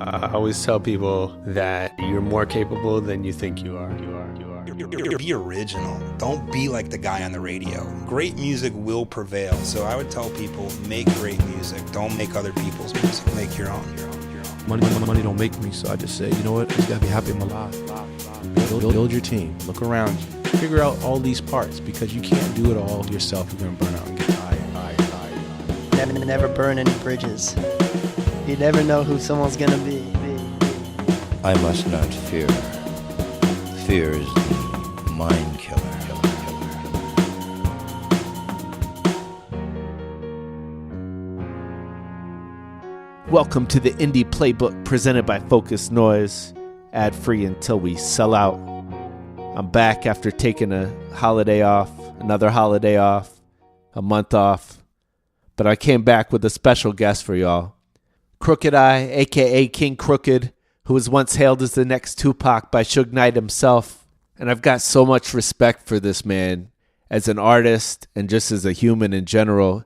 I always tell people that you're more capable than you think you are. Be original. Don't be like the guy on the radio. Great music will prevail. So I would tell people, make great music. Don't make other people's music. Make your own. Money don't make me, so I just say, you know what? I just gotta be happy in my life. Build your team. Look around you. Figure out all these parts, because you can't do it all yourself. You're gonna burn out and get tired. Never burn any bridges. You never know who someone's gonna be. I must not fear. Fear is the mind killer. Welcome to the Indie Playbook presented by Focus Noise, ad-free until we sell out. I'm back after taking a holiday off, another holiday off, a month off, but I came back with a special guest for y'all. Crooked I, aka King Crooked, who was once hailed as the next Tupac by Suge Knight himself, and I've got so much respect for this man as an artist and just as a human in general.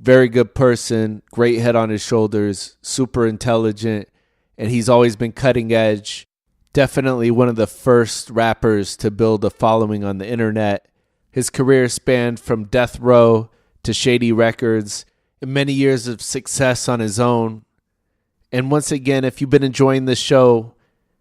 Very good person, great head on his shoulders, super intelligent, and he's always been cutting edge. Definitely one of the first rappers to build a following on the internet. His career spanned from Death Row to Shady Records, and many years of success on his own. And once again, if you've been enjoying this show,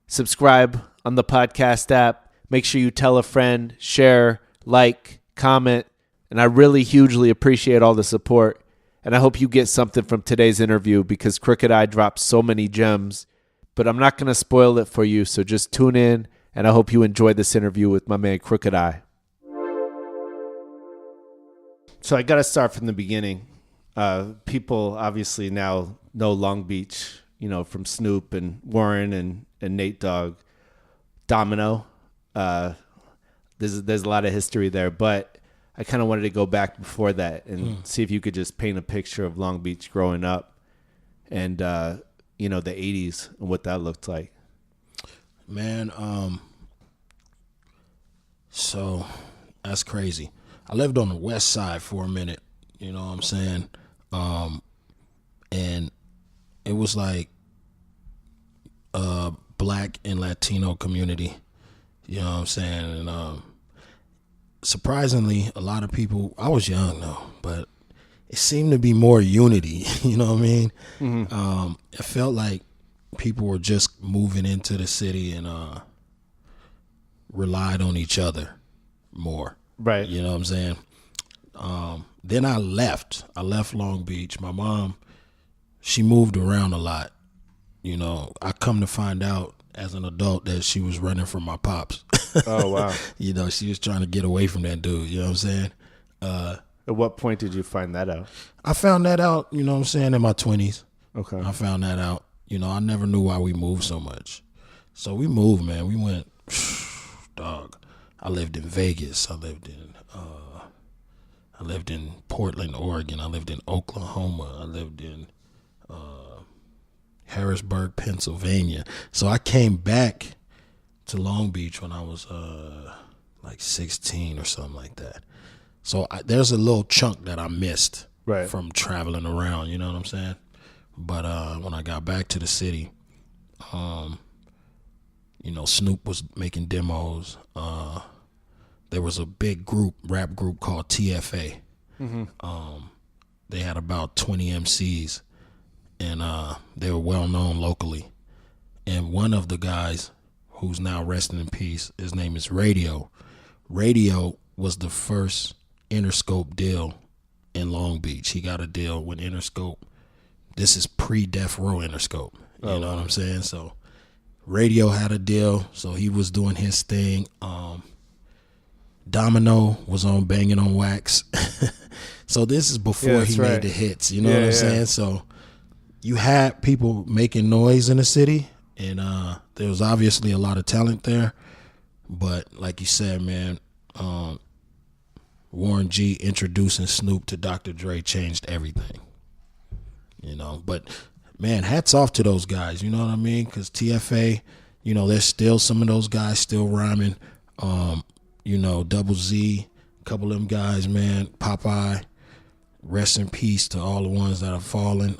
subscribe on the podcast app. Make sure you tell a friend, share, like, comment, and I really hugely appreciate all the support. And I hope you get something from today's interview, because Crooked I dropped so many gems, but I'm not going to spoil it for you. So just tune in, and I hope you enjoy this interview with my man Crooked I. So I got to start from the beginning. People obviously now know Long Beach, you know, from Snoop and Warren and Nate Dogg, Domino. There's a lot of history there, but I kind of wanted to go back before that and see if you could just paint a picture of Long Beach growing up and, you know, the 80s and what that looked like. Man, so that's crazy. I lived on the west side for a minute, you know what I'm saying? And it was like black and Latino community, you know what I'm saying? And surprisingly, a lot of people, I was young though, but it seemed to be more unity, you know what I mean? Mm-hmm. It felt like people were just moving into the city and relied on each other more. Right. You know what I'm saying? Then I left Long Beach. My mom, she moved around a lot. You know, I come to find out as an adult that she was running from my pops. Oh, wow. You know, she was trying to get away from that dude. You know what I'm saying? At what point did you find that out? I found that out, you know what I'm saying, in my 20s. Okay. I found that out. You know, I never knew why we moved so much. So we moved, man. We went, dog. I lived in Vegas. I lived in Portland, Oregon. I lived in Oklahoma. I lived in Harrisburg, Pennsylvania. So I came back to Long Beach when I was like 16 or something like that. So there's a little chunk that I missed from traveling around, you know what I'm saying? But when I got back to the city, you know, Snoop was making demos. There was a big rap group called TFA. Mm-hmm. They had about 20 MCs, and they were well known locally. And one of the guys, who's now resting in peace, his name is Radio. Radio was the first Interscope deal in Long Beach. He got a deal with Interscope. This is pre-Death Row Interscope. You know what I'm saying? So Radio had a deal, so he was doing his thing. Domino was on Banging on Wax. So this is before he made the hits, you know what I'm saying? So you had people making noise in the city, and there was obviously a lot of talent there. But like you said, man, Warren G introducing Snoop to Dr. Dre changed everything. You know, but man, hats off to those guys, you know what I mean? Because TFA, you know, there's still some of those guys still rhyming. You know, Double Z, a couple of them guys, man, Popeye, rest in peace to all the ones that have fallen.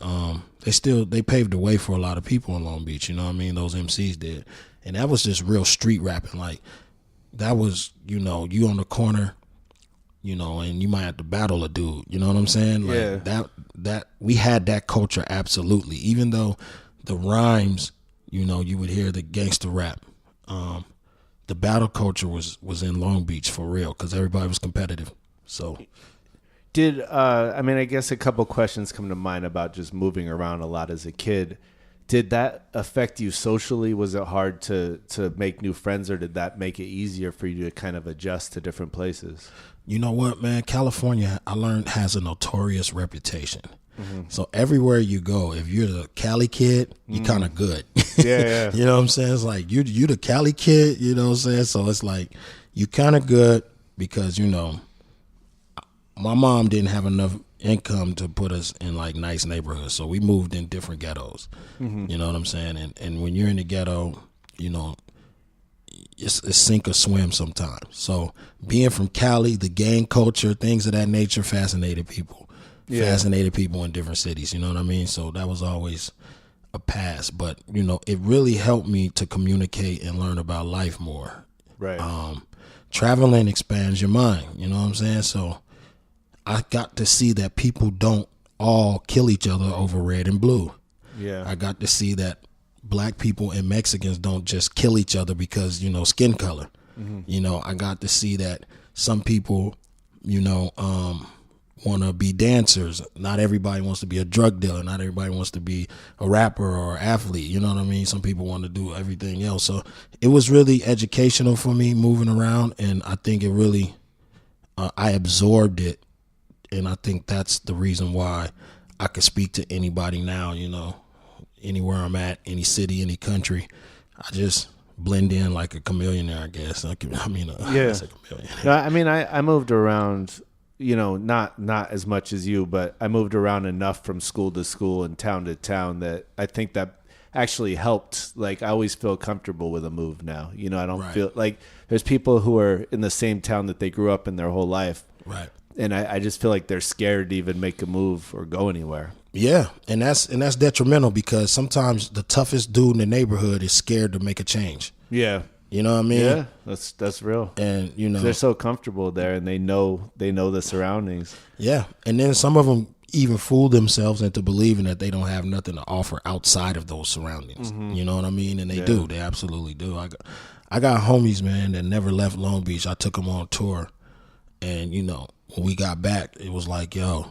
They paved the way for a lot of people in Long Beach, you know what I mean? Those MCs did. And that was just real street rapping. Like, that was, you know, you on the corner, you know, and you might have to battle a dude, you know what I'm saying? Like, that we had that culture, absolutely. Even though the rhymes, you know, you would hear the gangster rap. The battle culture was in Long Beach for real, because everybody was competitive. So I guess a couple questions come to mind about just moving around a lot as a kid. Did that affect you socially? Was it hard to make new friends, or did that make it easier for you to kind of adjust to different places? You know what, man? California, I learned, has a notorious reputation. Mm-hmm. So everywhere you go, if you're the Cali kid, you're kind of good. Yeah. You know what I'm saying? It's like, you the Cali kid, you know what I'm saying? So it's like, you kind of good because, you know, my mom didn't have enough income to put us in like nice neighborhoods, so we moved in different ghettos. Mm-hmm. You know what I'm saying? And when you're in the ghetto, you know, it's sink or swim sometimes. So being from Cali, the gang culture, things of that nature fascinated people. Fascinated people in different cities, you know what I mean? So that was always a pass. But, you know, it really helped me to communicate and learn about life more. Right. Traveling expands your mind, you know what I'm saying? So I got to see that people don't all kill each other over red and blue. Yeah. I got to see that black people and Mexicans don't just kill each other because, you know, skin color. Mm-hmm. You know, I got to see that some people, you know, want to be dancers. Not everybody wants to be a drug dealer. Not everybody wants to be a rapper or athlete. You know what I mean? Some people want to do everything else. So it was really educational for me moving around, and I think it really, I absorbed it. And I think that's the reason why I could speak to anybody now, you know, anywhere I'm at, any city, any country. I just blend in like a chameleon, I guess. I say chameleon. No, I mean, I moved around, you know, not as much as you, but I moved around enough from school to school and town to town that I think that actually helped. Like, I always feel comfortable with a move now. You know, I don't feel like there's people who are in the same town that they grew up in their whole life. Right. And I just feel like they're scared to even make a move or go anywhere. Yeah, and that's detrimental, because sometimes the toughest dude in the neighborhood is scared to make a change. Yeah. You know what I mean? Yeah, that's real. And, you know, they're so comfortable there, and they know the surroundings. Yeah, and then some of them even fool themselves into believing that they don't have nothing to offer outside of those surroundings. Mm-hmm. You know what I mean? And they do. They absolutely do. I got homies, man, that never left Long Beach. I took them on tour, and, you know, when we got back, it was like, yo,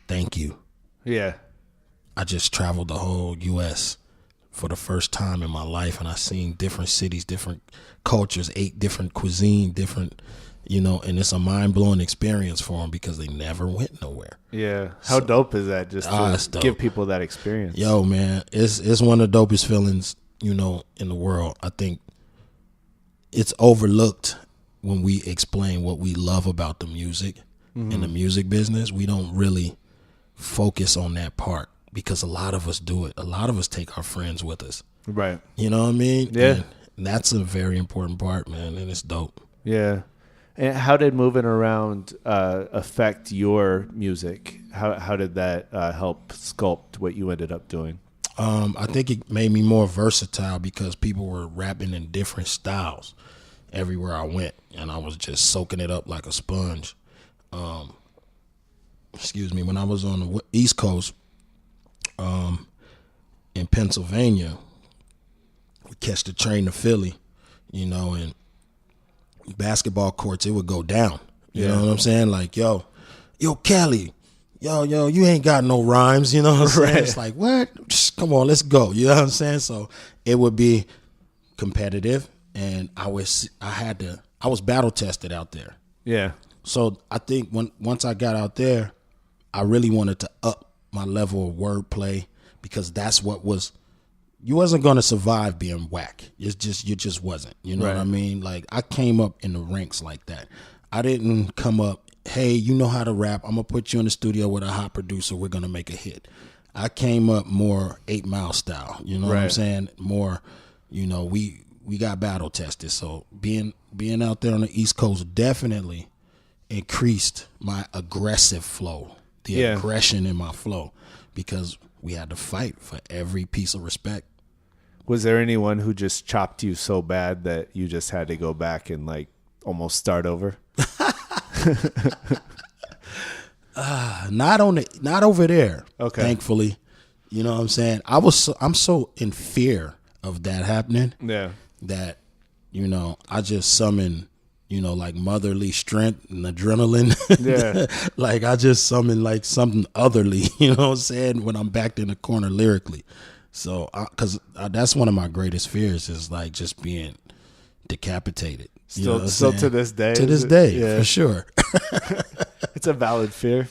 thank you. Yeah. I just traveled the whole U.S. for the first time in my life, and I seen different cities, different cultures, ate different cuisine, different, you know, and it's a mind-blowing experience for them because they never went nowhere. Yeah. How dope is that, just to give people that experience? Yo, man, it's one of the dopest feelings, you know, in the world. I think it's overlooked when we explain what we love about the music and the music business. We don't really focus on that part, because a lot of us do it. A lot of us take our friends with us. Right. You know what I mean? Yeah. And that's a very important part, man, and it's dope. Yeah. And how did moving around affect your music? How did that help sculpt what you ended up doing? I think it made me more versatile, because people were rapping in different styles everywhere I went, and I was just soaking it up like a sponge. When I was on the East Coast, in Pennsylvania, we catch the train to Philly, you know, and basketball courts, it would go down. You know what I'm saying? Like, yo, Cali, yo, you ain't got no rhymes, you know what I'm saying? It's like, what? Just, come on, let's go. You know what I'm saying? So it would be competitive, and I was battle tested out there. Yeah. So I think once I got out there, I really wanted to up my level of wordplay, because that's what was, you wasn't going to survive being whack. You just wasn't. You know what I mean? Like, I came up in the ranks like that. I didn't come up, hey, you know how to rap, I'm going to put you in the studio with a hot producer, we're going to make a hit. I came up more 8 Mile style. You know what I'm saying? More, you know, we got battle tested. So being out there on the East Coast definitely increased my aggressive flow, the aggression in my flow, because we had to fight for every piece of respect. Was there anyone who just chopped you so bad that you just had to go back and like almost start over? Not over there. Okay. Thankfully, you know what I'm saying? I'm so in fear of that happening. Yeah. That, you know, I just summon, you know, like motherly strength and adrenaline. Yeah. Like I just summon like something otherly, you know what I'm saying, when I'm backed in the corner lyrically. So, because that's one of my greatest fears is like just being decapitated. Still to this day? To this day, for sure. It's a valid fear.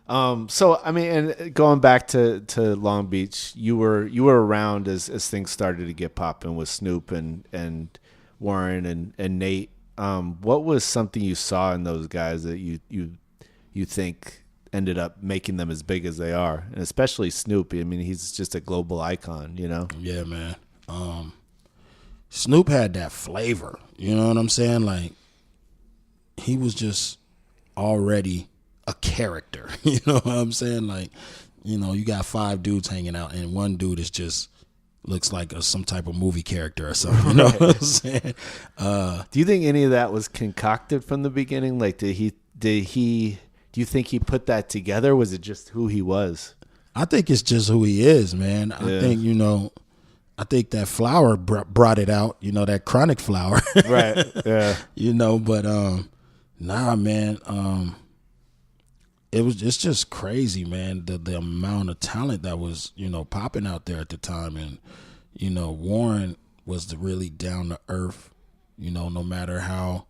So I mean, and going back to Long Beach, you were around as things started to get popping with Snoop and Warren and Nate. What was something you saw in those guys that you think ended up making them as big as they are? And especially Snoop. I mean, he's just a global icon, you know? Yeah, man. Snoop had that flavor, you know what I'm saying? Like, he was just already a character, you know what I'm saying? Like, you know, you got 5 dudes hanging out and one dude is just looks like some type of movie character or something, you know what I'm saying? Do you think any of that was concocted from the beginning? Like, do you think he put that together? Was it just who he was? I think it's just who he is, man. I think, you know, I think that flower brought it out, you know, that chronic flower. Right. Yeah. You know, but nah, man. It's just crazy, man. The amount of talent that was, you know, popping out there at the time, and you know, Warren was the really down to earth. You know, no matter how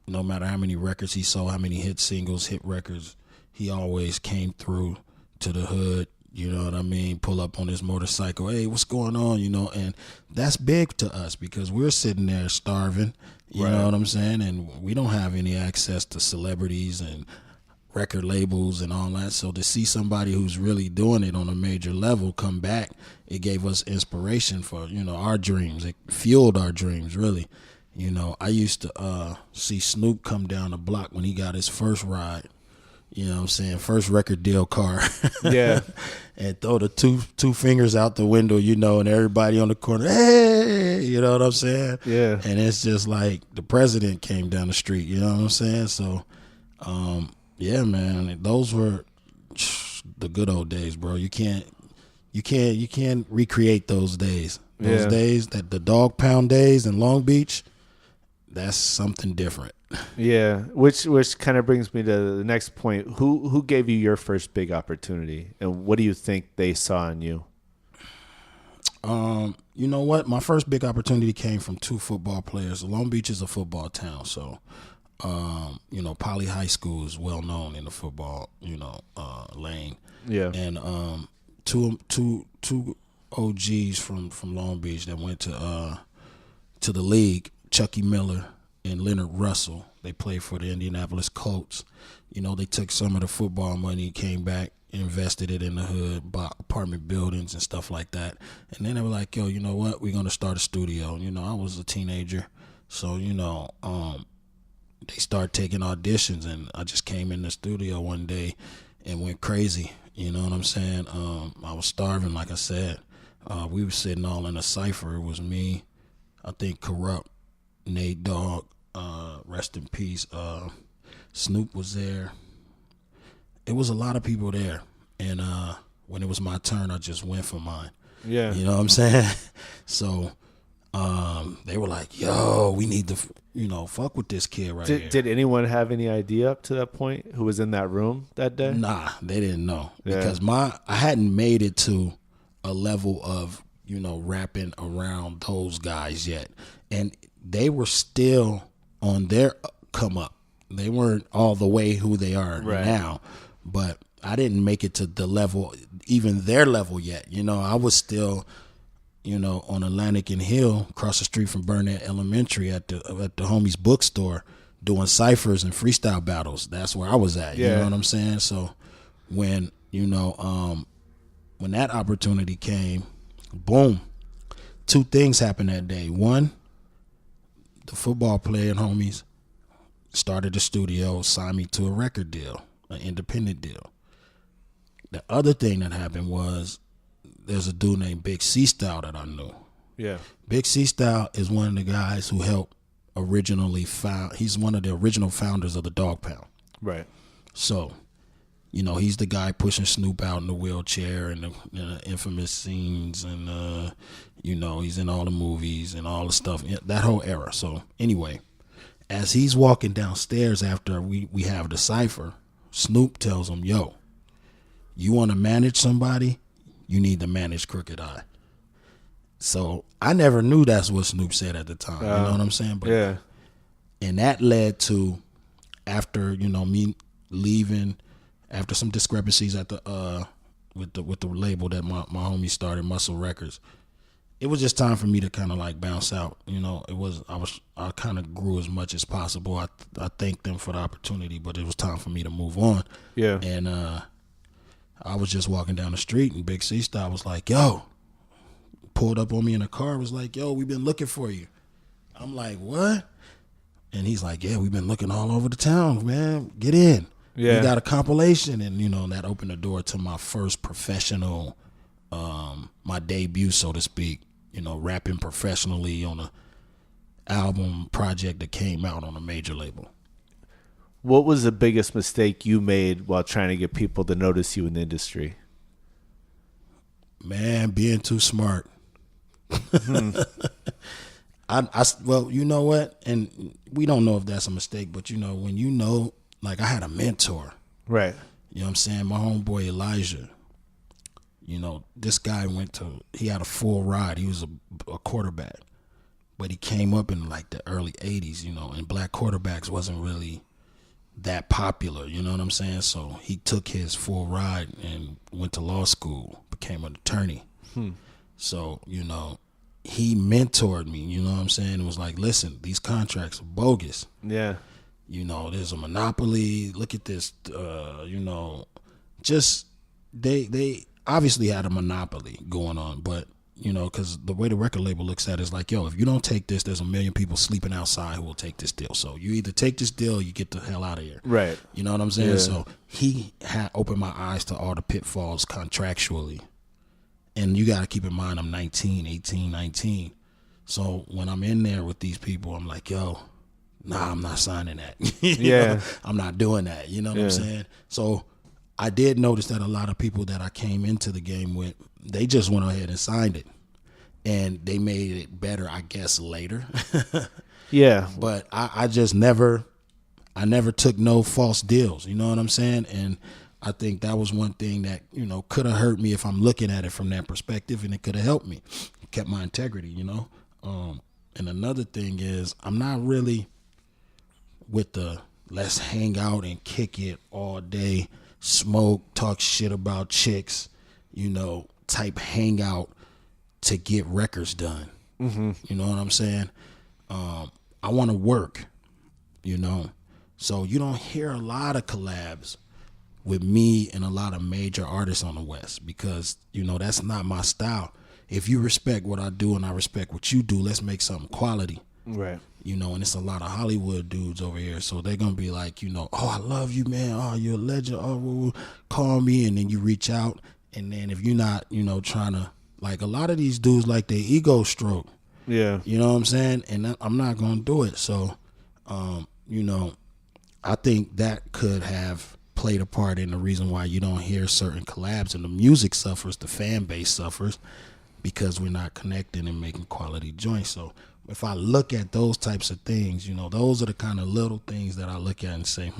many records he sold, how many hit singles, hit records, he always came through to the hood. You know what I mean? Pull up on his motorcycle. Hey, what's going on? You know, and that's big to us because we're sitting there starving. You know what I'm saying? And we don't have any access to celebrities and record labels and all that. So to see somebody who's really doing it on a major level come back, it gave us inspiration for, you know, our dreams. It fueled our dreams, really. You know, I used to see Snoop come down the block when he got his first ride. You know what I'm saying? First record deal car. Yeah. And throw the two fingers out the window, you know, and everybody on the corner, hey, you know what I'm saying? Yeah. And it's just like the president came down the street, you know what I'm saying? So, yeah, man, those were the good old days, bro. You can't recreate those days. Those days, that the dog pound days in Long Beach, that's something different. Yeah, which kind of brings me to the next point. Who gave you your first big opportunity, and what do you think they saw in you? You know what? My first big opportunity came from 2 football players. Long Beach is a football town, so you know, Poly High School is well known in the football, you know, lane. Yeah. And two OGs from Long Beach that went to the league, Chucky Miller and Leonard Russell. They played for the Indianapolis Colts. You know, they took some of the football money, came back, invested it in the hood, bought apartment buildings and stuff like that. And then they were like, yo, you know what? We're going to start a studio. You know, I was a teenager. So, you know, they started taking auditions, and I just came in the studio one day and went crazy. You know what I'm saying? I was starving, like I said. We were sitting all in a cipher. It was me, I think Corrupt, Nate Dogg, rest in peace. Snoop was there. It was a lot of people there. And when it was my turn, I just went for mine. Yeah. You know what I'm saying? So they were like, yo, we need to, you know, fuck with this kid right here. Did anyone have any idea up to that point who was in that room that day? Nah, they didn't know. Because I hadn't made it to a level of, you know, rapping around those guys yet. And they were still on their come up. They weren't all the way who they are now. But I didn't make it to the level, even their level yet. You know, I was still, you know, on Atlantic and Hill, across the street from Burnett Elementary at the homie's bookstore, doing ciphers and freestyle battles. That's where I was at. You know what I'm saying? So when, you know, when that opportunity came, boom, 2 things happened that day. One, the football playing homies started a studio, signed me to a record deal, an independent deal. The other thing that happened was there's a dude named Big C Style that I knew. Yeah. Big C Style is one of the guys who helped he's one of the original founders of the Dogg Pound. Right. So, he's the guy pushing Snoop out in the wheelchair and the infamous scenes, and he's in all the movies and all the stuff, that whole era. So anyway, as he's walking downstairs after we have the cipher, Snoop tells him, yo, you want to manage somebody, you need to manage Crooked I. So I never knew that's what Snoop said at the time. You know what I'm saying? But, yeah. And that led to, after, me leaving, after some discrepancies at the with the label that my homie started, Muscle Records, it was just time for me to kind of like bounce out. I kind of grew as much as possible. I thanked them for the opportunity, but it was time for me to move on. Yeah. And I was just walking down the street, and Big C Style was like, yo, pulled up on me in a car, was like, yo, we've been looking for you. I'm like, what? And he's like, yeah, we've been looking all over the town, man. Get in. Yeah. We got a compilation. And, that opened the door to my first professional, my debut, so to speak, rapping professionally on a album project that came out on a major label. What was the biggest mistake you made while trying to get people to notice you in the industry? Man, being too smart. Well, you know what? And we don't know if that's a mistake, but when like I had a mentor. Right. You know what I'm saying? My homeboy Elijah. This guy he had a full ride. He was a quarterback. But he came up in like the early 80s, and black quarterbacks wasn't really that popular, you know what I'm saying? So he took his full ride and went to law school, became an attorney. So, he mentored me, you know what I'm saying? It was like, listen, these contracts are bogus. Yeah. There's a monopoly. Look at this, just they obviously had a monopoly going on, but, because the way the record label looks at it is like, yo, if you don't take this, there's a million people sleeping outside who will take this deal. So you either take this deal or you get the hell out of here. Right. You know what I'm saying? Yeah. So he had opened my eyes to all the pitfalls contractually. And you got to keep in mind, I'm 18, 19. So when I'm in there with these people, I'm like, yo, nah, I'm not signing that. Yeah. I'm not doing that. You know what I'm saying? So I did notice that a lot of people that I came into the game with, they just went ahead and signed it. And they made it better, I guess, later. Yeah. But I just never took no false deals. You know what I'm saying? And I think that was one thing that, could have hurt me if I'm looking at it from that perspective, and it could have helped me. It kept my integrity, And another thing is, I'm not really with the let's hang out and kick it all day, smoke, talk shit about chicks, type hangout to get records done. Mm-hmm. You know what I'm saying? I want to work, So you don't hear a lot of collabs with me and a lot of major artists on the West because, that's not my style. If you respect what I do and I respect what you do, let's make something quality. Right. And it's a lot of Hollywood dudes over here. So they're going to be like, oh, I love you, man. Oh, you're a legend. Oh, call me. And then you reach out. And then if you're not, trying to, like a lot of these dudes, like their ego stroke. Yeah. You know what I'm saying? And I'm not going to do it. So, I think that could have played a part in the reason why you don't hear certain collabs and the music suffers, the fan base suffers because we're not connecting and making quality joints. So if I look at those types of things, those are the kind of little things that I look at and say,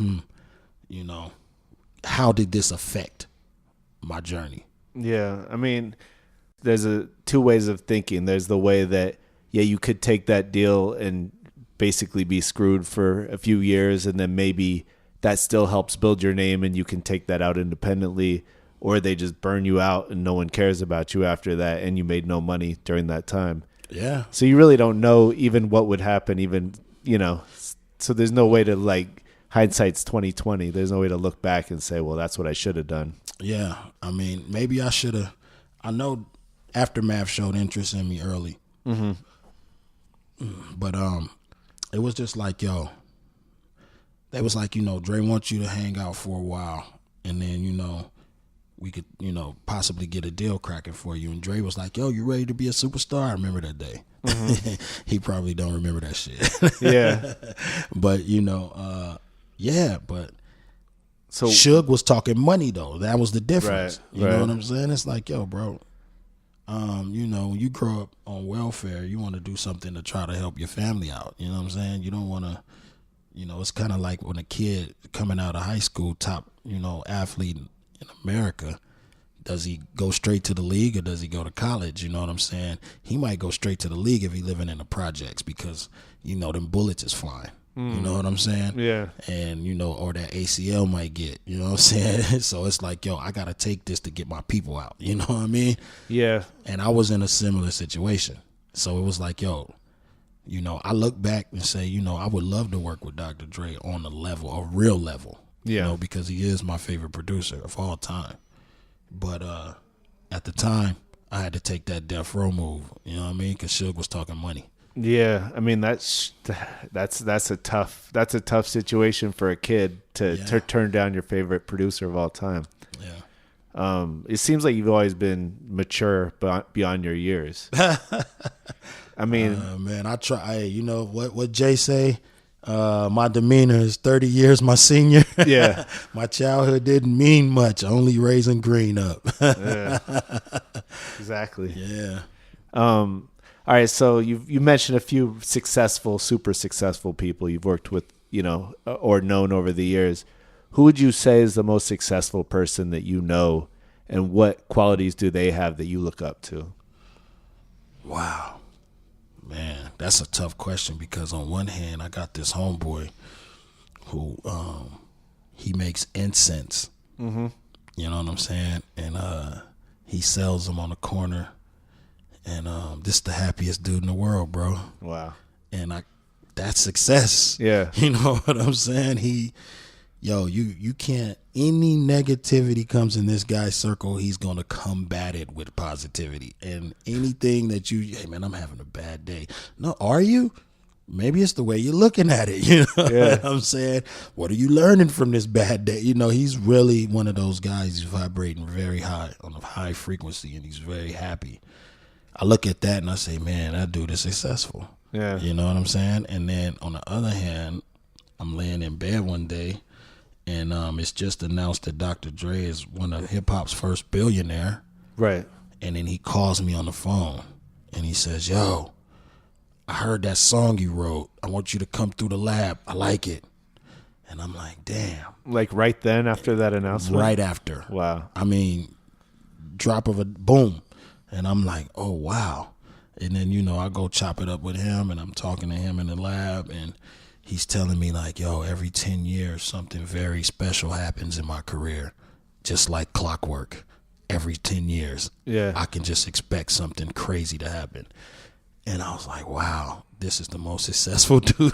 how did this affect my journey? Yeah. I mean, there's two ways of thinking. There's the way that, yeah, you could take that deal and basically be screwed for a few years, and then maybe that still helps build your name and you can take that out independently, or they just burn you out and no one cares about you after that and you made no money during that time. Yeah. So you really don't know even what would happen, even, so there's no way to, like, hindsight's 20/20. There's no way to look back and say, well, that's what I should have done. Yeah. I mean, maybe I should have. I know Aftermath showed interest in me early. Mm-hmm. But it was just like, yo, they was like, Dre wants you to hang out for a while, and then, we could, possibly get a deal cracking for you. And Dre was like, yo, you ready to be a superstar? I remember that day. Mm-hmm. He probably don't remember that shit. Yeah. But, but so Suge was talking money, though. That was the difference. Right, you know what I'm saying? It's like, yo, bro, when you grow up on welfare, you want to do something to try to help your family out. You know what I'm saying? You don't want to, it's kind of like when a kid coming out of high school, top, athlete in America, does he go straight to the league or does he go to college? You know what I'm saying? He might go straight to the league if he living in the projects because, them bullets is flying. You know what I'm saying? Yeah. And, or that ACL might get, you know what I'm saying? So it's like, yo, I got to take this to get my people out. You know what I mean? Yeah. And I was in a similar situation. So it was like, yo, I look back and say, I would love to work with Dr. Dre on a real level. Yeah. Because he is my favorite producer of all time. But at the time, I had to take that death row move. You know what I mean? Because Suge was talking money. Yeah, I mean that's a tough situation for a kid to turn down your favorite producer of all time. Yeah. It seems like you've always been mature beyond your years. I mean, man, I try. Hey, what Jay say? My demeanor is 30 years my senior. Yeah. My childhood didn't mean much. Only raising green up. Yeah. Exactly. Yeah. All right, so you mentioned a few super successful people you've worked with, or known over the years. Who would you say is the most successful person that you know, and what qualities do they have that you look up to? Wow. Man, that's a tough question because on one hand, I got this homeboy who he makes incense. Mm-hmm. You know what I'm saying? And he sells them on the corner. And this is the happiest dude in the world, bro. Wow. And that's success. Yeah. You know what I'm saying? You can't, any negativity comes in this guy's circle, he's going to combat it with positivity. And anything that hey man, I'm having a bad day. No, are you? Maybe it's the way you're looking at it. You know what I'm saying? What are you learning from this bad day? He's really one of those guys. He's vibrating very high on a high frequency and he's very happy. I look at that and I say, man, that dude is successful. Yeah. You know what I'm saying? And then on the other hand, I'm laying in bed one day and it's just announced that Dr. Dre is one of hip hop's first billionaire. Right. And then he calls me on the phone and he says, yo, I heard that song you wrote. I want you to come through the lab. I like it. And I'm like, damn. Like right then after that announcement? Right after. Wow. I mean, drop of a boom. And I'm like, oh, wow. And then, I go chop it up with him and I'm talking to him in the lab and he's telling me like, yo, every 10 years, something very special happens in my career, just like clockwork. Every 10 years, I can just expect something crazy to happen. And I was like, wow, this is the most successful dude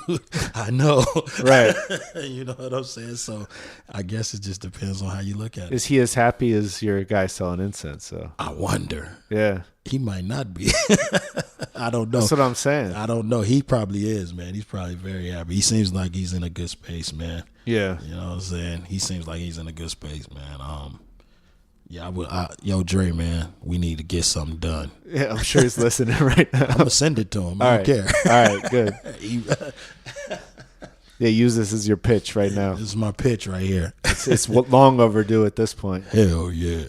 I know. Right. You know what I'm saying? So I guess it just depends on how you look at it. Is he as happy as your guy selling incense? So I wonder. Yeah. He might not be. I don't know. That's what I'm saying. I don't know. He probably is, man. He's probably very happy. He seems like he's in a good space, man. Yeah. You know what I'm saying? He seems like he's in a good space, man. Yeah, yo, Dre, man, we need to get something done. Yeah, I'm sure he's listening right now. I'm going to send it to him. I don't care. All right, good. Yeah, use this as your pitch right now. This is my pitch right here. It's long overdue at this point. Hell yeah.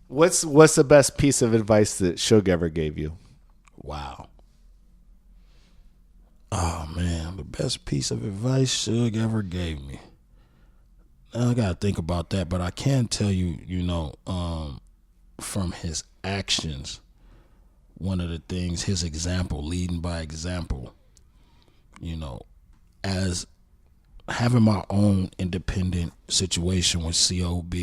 What's the best piece of advice that Suge ever gave you? Wow. Oh, man, the best piece of advice Suge ever gave me. I got to think about that, but I can tell you, from his actions, one of the things, his example, leading by example, as having my own independent situation with COB,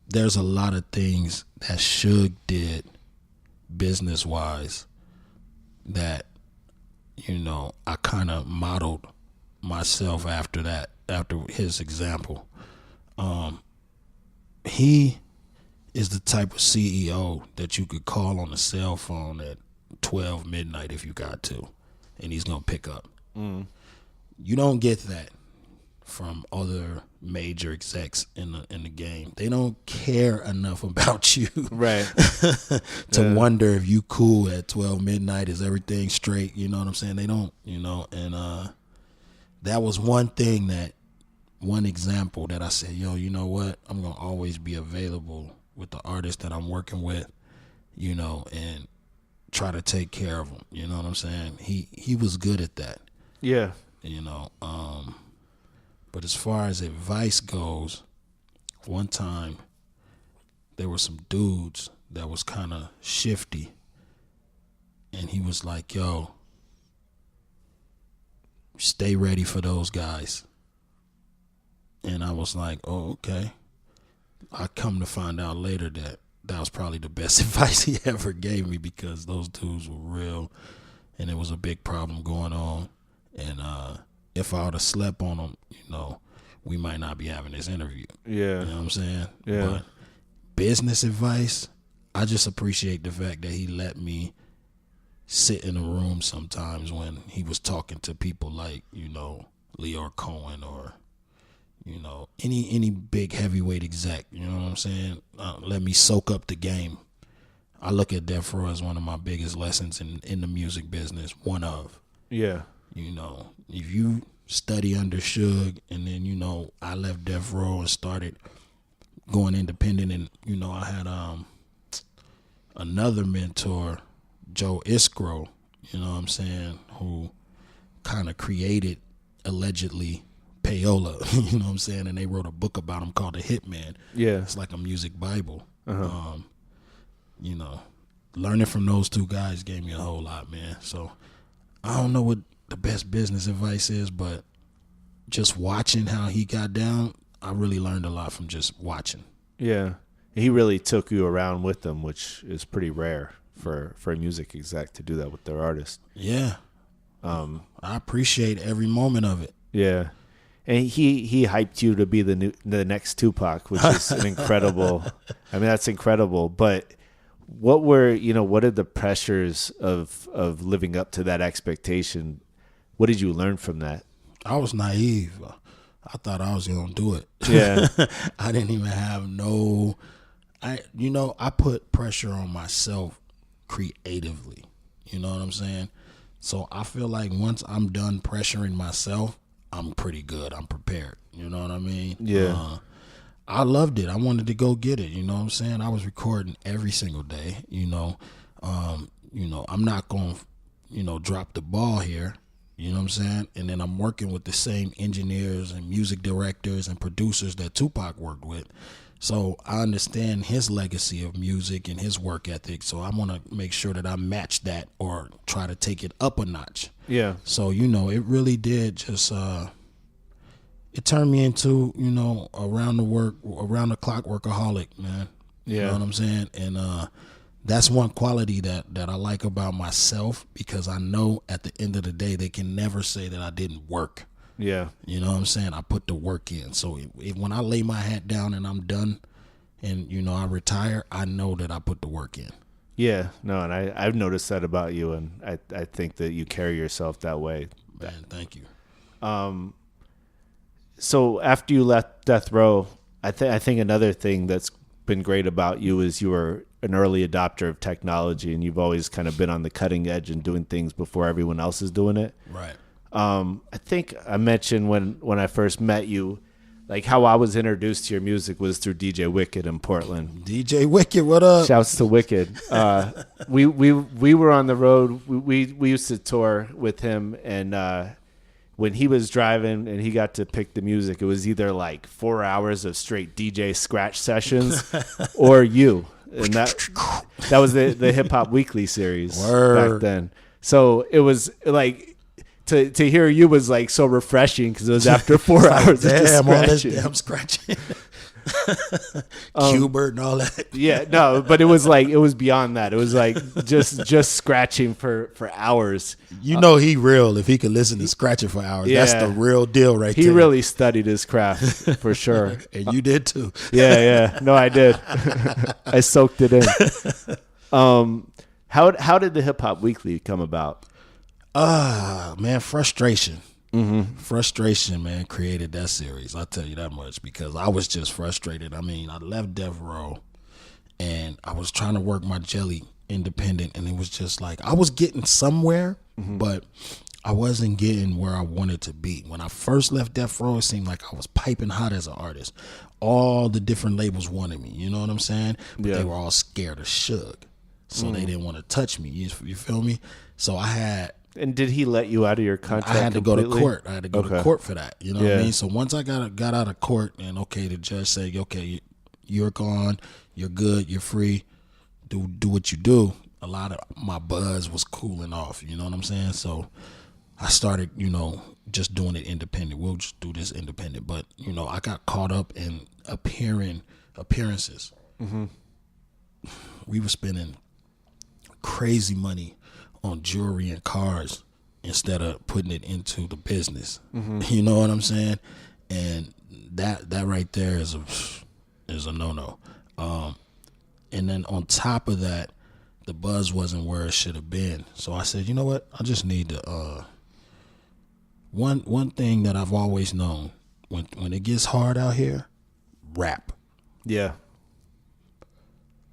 there's a lot of things that Suge did business-wise that, I kind of modeled myself after that. After his example, he is the type of CEO that you could call on a cell phone at 12 midnight if you got to, and he's gonna pick up. You don't get that from other major execs in the game. They don't care enough about you, Right. to wonder if you cool at 12 midnight. Is everything straight? You know what I'm saying? They don't. And that was one example that I said, yo, you know what? I'm gonna always be available with the artist that I'm working with, and try to take care of them. You know what I'm saying? He was good at that. Yeah. But as far as advice goes, one time there were some dudes that was kind of shifty, and he was like, yo, stay ready for those guys. And I was like, oh, okay. I come to find out later that was probably the best advice he ever gave me, because those dudes were real and it was a big problem going on. And if I would have slept on them, we might not be having this interview. Yeah. You know what I'm saying? Yeah. But business advice, I just appreciate the fact that he let me sit in a room sometimes when he was talking to people like, Leor Cohen or, any big heavyweight exec, you know what I'm saying? Let me soak up the game. I look at Death Row as one of my biggest lessons in the music business, one of. Yeah. If you study under Suge, and then, I left Death Row and started going independent, and, I had another mentor, Joe Iskro, you know what I'm saying, who kind of created, allegedly, payola, you know what I'm saying, and they wrote a book about him called The Hitman. Yeah. It's like a music Bible. Learning from those two guys gave me a whole lot, man. So I don't know what the best business advice is, but just watching how he got down, I really learned a lot from just watching. Yeah. He really took you around with them, which is pretty rare for a music exec to do that with their artist. Yeah. I appreciate every moment of it. Yeah. And he hyped you to be the next Tupac, which is an incredible. I mean, that's incredible. But what are the pressures of living up to that expectation? What did you learn from that? I was naive. I thought I was gonna do it. Yeah. I didn't even have I put pressure on myself creatively. You know what I'm saying? So I feel like once I'm done pressuring myself, I'm pretty good. I'm prepared. You know what I mean? Yeah. I loved it. I wanted to go get it. You know what I'm saying? I was recording every single day. I'm not going to, drop the ball here. You know what I'm saying? And then I'm working with the same engineers and music directors and producers that Tupac worked with. So I understand his legacy of music and his work ethic. So I want to make sure that I match that or try to take it up a notch. Yeah. So, it really did just, it turned me into, around the clock workaholic, man. Yeah. You know what I'm saying? And that's one quality that I like about myself, because I know at the end of the day, they can never say that I didn't work. Yeah. You know what I'm saying? I put the work in. So when I lay my hat down and I'm done and, I retire, I know that I put the work in. Yeah. No, and I've noticed that about you, and I think that you carry yourself that way. Man, thank you. So after you left Death Row, I think another thing that's been great about you is you were an early adopter of technology, and you've always kind of been on the cutting edge and doing things before everyone else is doing it. Right. I think I mentioned when I first met you, like how I was introduced to your music was through DJ Wicked in Portland. DJ Wicked, what up? Shouts to Wicked. We were on the road. We used to tour with him, and when he was driving and he got to pick the music, it was either like 4 hours of straight DJ scratch sessions or you. And that was the Hip Hop Weekly series back then. So it was like to hear you was like so refreshing, because it was after 4 hours of just scratching. All this damn scratching. Qbert and all that. Yeah, no, but it was beyond that. It was like just scratching for hours. He real if he could listen to scratching for hours. Yeah. That's the real deal right there. He really studied his craft for sure. And you did too. Yeah. No, I did. I soaked it in. How did the Hip Hop Weekly come about? Man, frustration. Frustration, man, created that series. I'll tell you that much, because I was just frustrated. I mean, I left Death Row and I was trying to work my jelly independent, and it was just like I was getting somewhere, but I wasn't getting where I wanted to be. When I first left Death Row, it seemed like I was piping hot as an artist. All the different labels wanted me, you know what I'm saying? But they were all scared of Suge, so they didn't want to touch me. You feel me? So I had. And did he let you out of your contract? I had to completely? go to court. I had to go to court for that. You know what I mean? So once I got out of court, and the judge said, okay, you're gone, you're good, you're free, do what you do. A lot of my buzz was cooling off. You know what I'm saying? So I started, just doing it independent. We'll just do this independent. But I got caught up in appearances. We were spending crazy money on jewelry and cars instead of putting it into the business. You know what I'm saying? And that right there is a no-no. And then on top of that, the buzz wasn't where it should have been. So I said, you know what? I just need to one thing that I've always known, when it gets hard out here, rap. Yeah.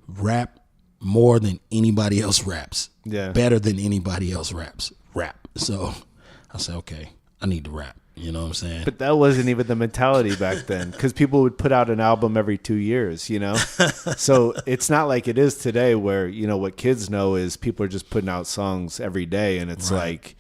Rap more than anybody else raps. Yeah. Better than anybody else raps. Rap. So I said, okay, I need to rap. You know what I'm saying? But that wasn't even the mentality back then, because people would put out an album every 2 years, So it's not like it is today where, what kids know is people are just putting out songs every day. And it's like,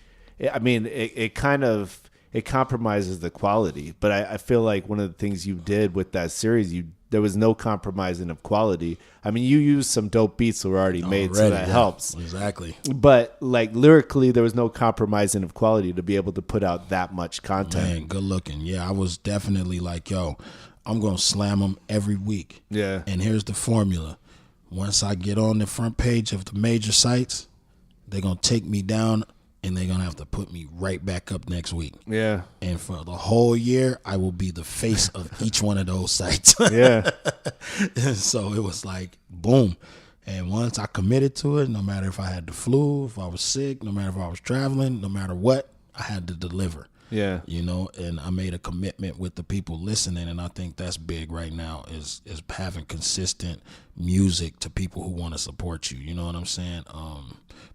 I mean, it compromises the quality. But I feel like one of the things you did with that series, there was no compromising of quality. I mean, you used some dope beats that were already made, so that helps. Exactly. But like lyrically, there was no compromising of quality to be able to put out that much content. Man, good looking. Yeah, I was definitely like, yo, I'm going to slam them every week. Yeah. And here's the formula. Once I get on the front page of the major sites, they're going to take me down, and they're going to have to put me right back up next week. Yeah. And for the whole year, I will be the face of each one of those sites. Yeah. And so it was like, boom. And once I committed to it, no matter if I had the flu, if I was sick, no matter if I was traveling, no matter what, I had to deliver. Yeah. And I made a commitment with the people listening, and I think that's big right now is having consistent music to people who want to support you. You know what I'm saying?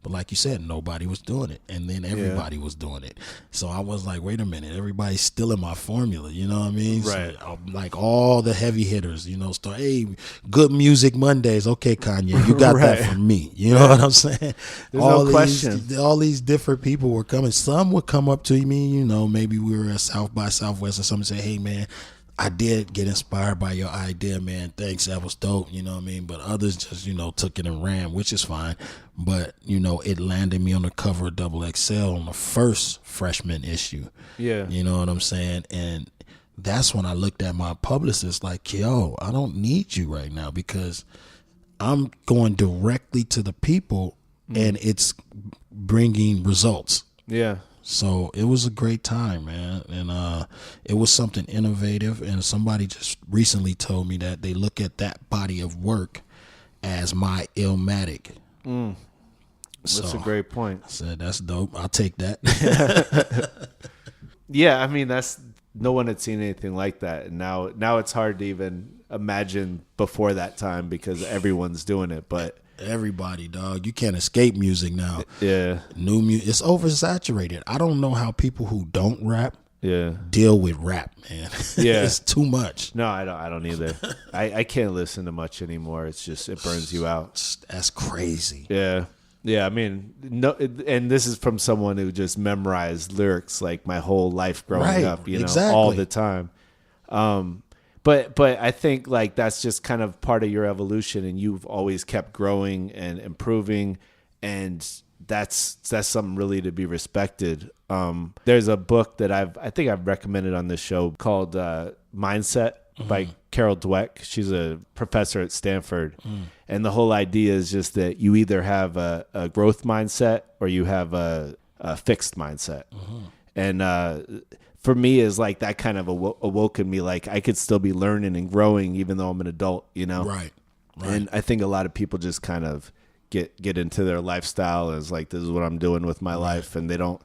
But like you said, nobody was doing it, and then everybody was doing it. So I was like, wait a minute, everybody's still in my formula. You know what I mean? Right. So, like all the heavy hitters, start, hey, good music Mondays. Okay, Kanye, you got that from me. You know what I'm saying? There's no question. All these different people were coming. Some would come up to me, maybe we were at South by Southwest or something, say, hey, man, I did get inspired by your idea, man. Thanks, that was dope, you know what I mean? But others just, took it and ran, which is fine. But, it landed me on the cover of XXL on the first freshman issue. Yeah. You know what I'm saying? And that's when I looked at my publicist like, yo, I don't need you right now, because I'm going directly to the people and it's bringing results. Yeah. So it was a great time, man. And it was something innovative. And somebody just recently told me that they look at that body of work as my Illmatic. That's a great point. I said, that's dope. I'll take that. Yeah, I mean, no one had seen anything like that. And now it's hard to even imagine before that time, because everyone's doing it. But everybody, dog, you can't escape music now. Yeah. New music, it's oversaturated. I don't know how people who don't rap deal with rap, man. Yeah. It's too much. No, I don't either. I can't listen to much anymore. It's just, it burns you out. That's crazy. Yeah. Yeah, I mean, no, and this is from someone who just memorized lyrics like my whole life growing up, all the time. But I think like that's just kind of part of your evolution, and you've always kept growing and improving, and that's something really to be respected. There's a book that I think I've recommended on this show called Mindset by Carol Dweck. She's a professor at Stanford. And the whole idea is just that you either have a growth mindset or you have a fixed mindset. And for me, is like that kind of awoken me. Like I could still be learning and growing even though I'm an adult, Right. And I think a lot of people just kind of get into their lifestyle as like, this is what I'm doing with my life, and they don't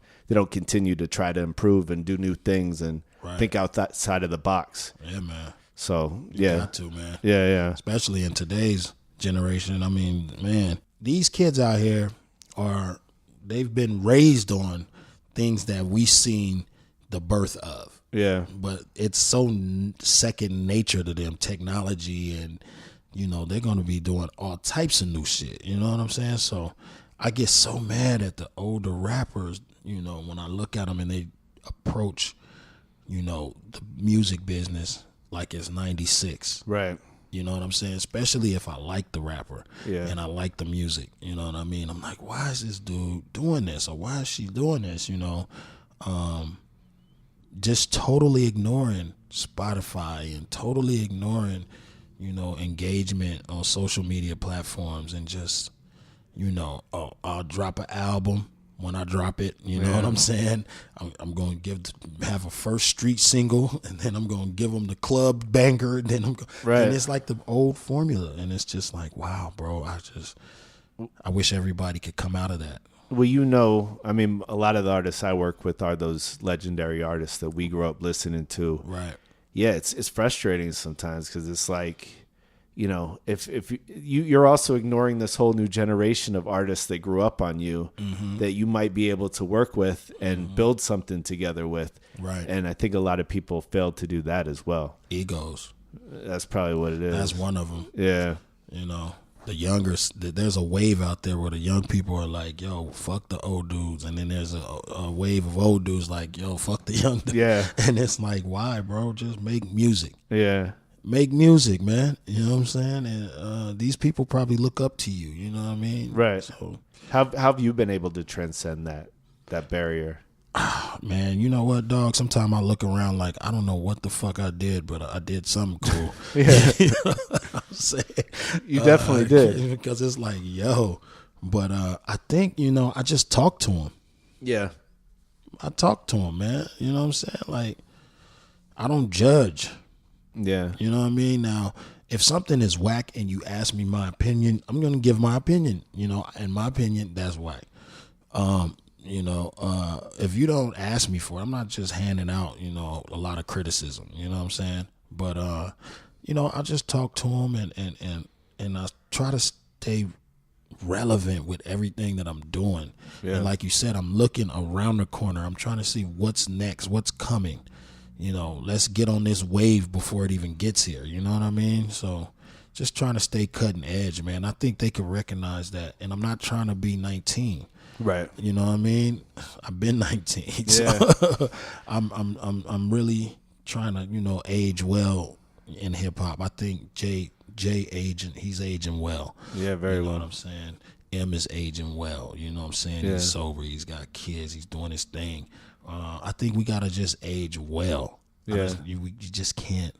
continue to try to improve and do new things and think outside of the box. Yeah, man. So You yeah, got to, man. yeah. Especially in today's generation. I mean, man, these kids out here they've been raised on things that we seen the birth of. Yeah. But it's so second nature to them, technology, and, you know, they're going to be doing all types of new shit. You know what I'm saying? So I get so mad at the older rappers, you know, when I look at them and they approach, you know, the music business like it's 96. Right. You know what I'm saying? Especially if I like the rapper and I like the music. You know what I mean? I'm like, why is this dude doing this? Or why is she doing this? You know, just totally ignoring Spotify and totally ignoring, you know, engagement on social media platforms, and just, you know, I'll drop an album. When I drop it, you know what I'm saying? I'm going to have a first street single, and then I'm going to give them the club banger, and then and it's like the old formula, and it's just like, wow, bro, I wish everybody could come out of that. Well, you know, I mean, a lot of the artists I work with are those legendary artists that we grew up listening to. Right. Yeah, it's frustrating sometimes, because it's like, you know, if you're also ignoring this whole new generation of artists that grew up on you, that you might be able to work with and build something together with. Right. And I think a lot of people fail to do that as well. Egos. That's probably what it is. That's one of them. Yeah. You know, the younger, there's a wave out there where the young people are like, yo, fuck the old dudes. And then there's a wave of old dudes like, yo, fuck the young dudes. Yeah. And it's like, why, bro? Just make music. Yeah. Make music, man. You know what I'm saying? And these people probably look up to you. You know what I mean? Right. So, how have you been able to transcend that barrier? Man, you know what, dog? Sometimes I look around like, I don't know what the fuck I did, but I did something cool. Yeah. You know what I'm saying? You definitely did. Because it's like, yo. But I think, you know, I just talked to him. Yeah. I talked to him, man. You know what I'm saying? Like, I don't judge. Yeah. You know what I mean? Now, if something is whack and you ask me my opinion, I'm going to give my opinion. You know, in my opinion, that's whack. You know, if you don't ask me for it, I'm not just handing out, you know, a lot of criticism. You know what I'm saying? But, you know, I just talk to him and I try to stay relevant with everything that I'm doing. Yeah. And like you said, I'm looking around the corner. I'm trying to see what's next, what's coming. You know, let's get on this wave before it even gets here. You know what I mean? So just trying to stay cutting edge, man. I think they could recognize that. And I'm not trying to be 19. Right. You know what I mean? I've been 19. Yeah. So I'm really trying to, you know, age well in hip hop. I think Jay he's aging well. Yeah, very well. You know what I'm saying? M is aging well. You know what I'm saying? Yeah. He's sober. He's got kids. He's doing his thing. I think we gotta just age well. Yeah. You just can't.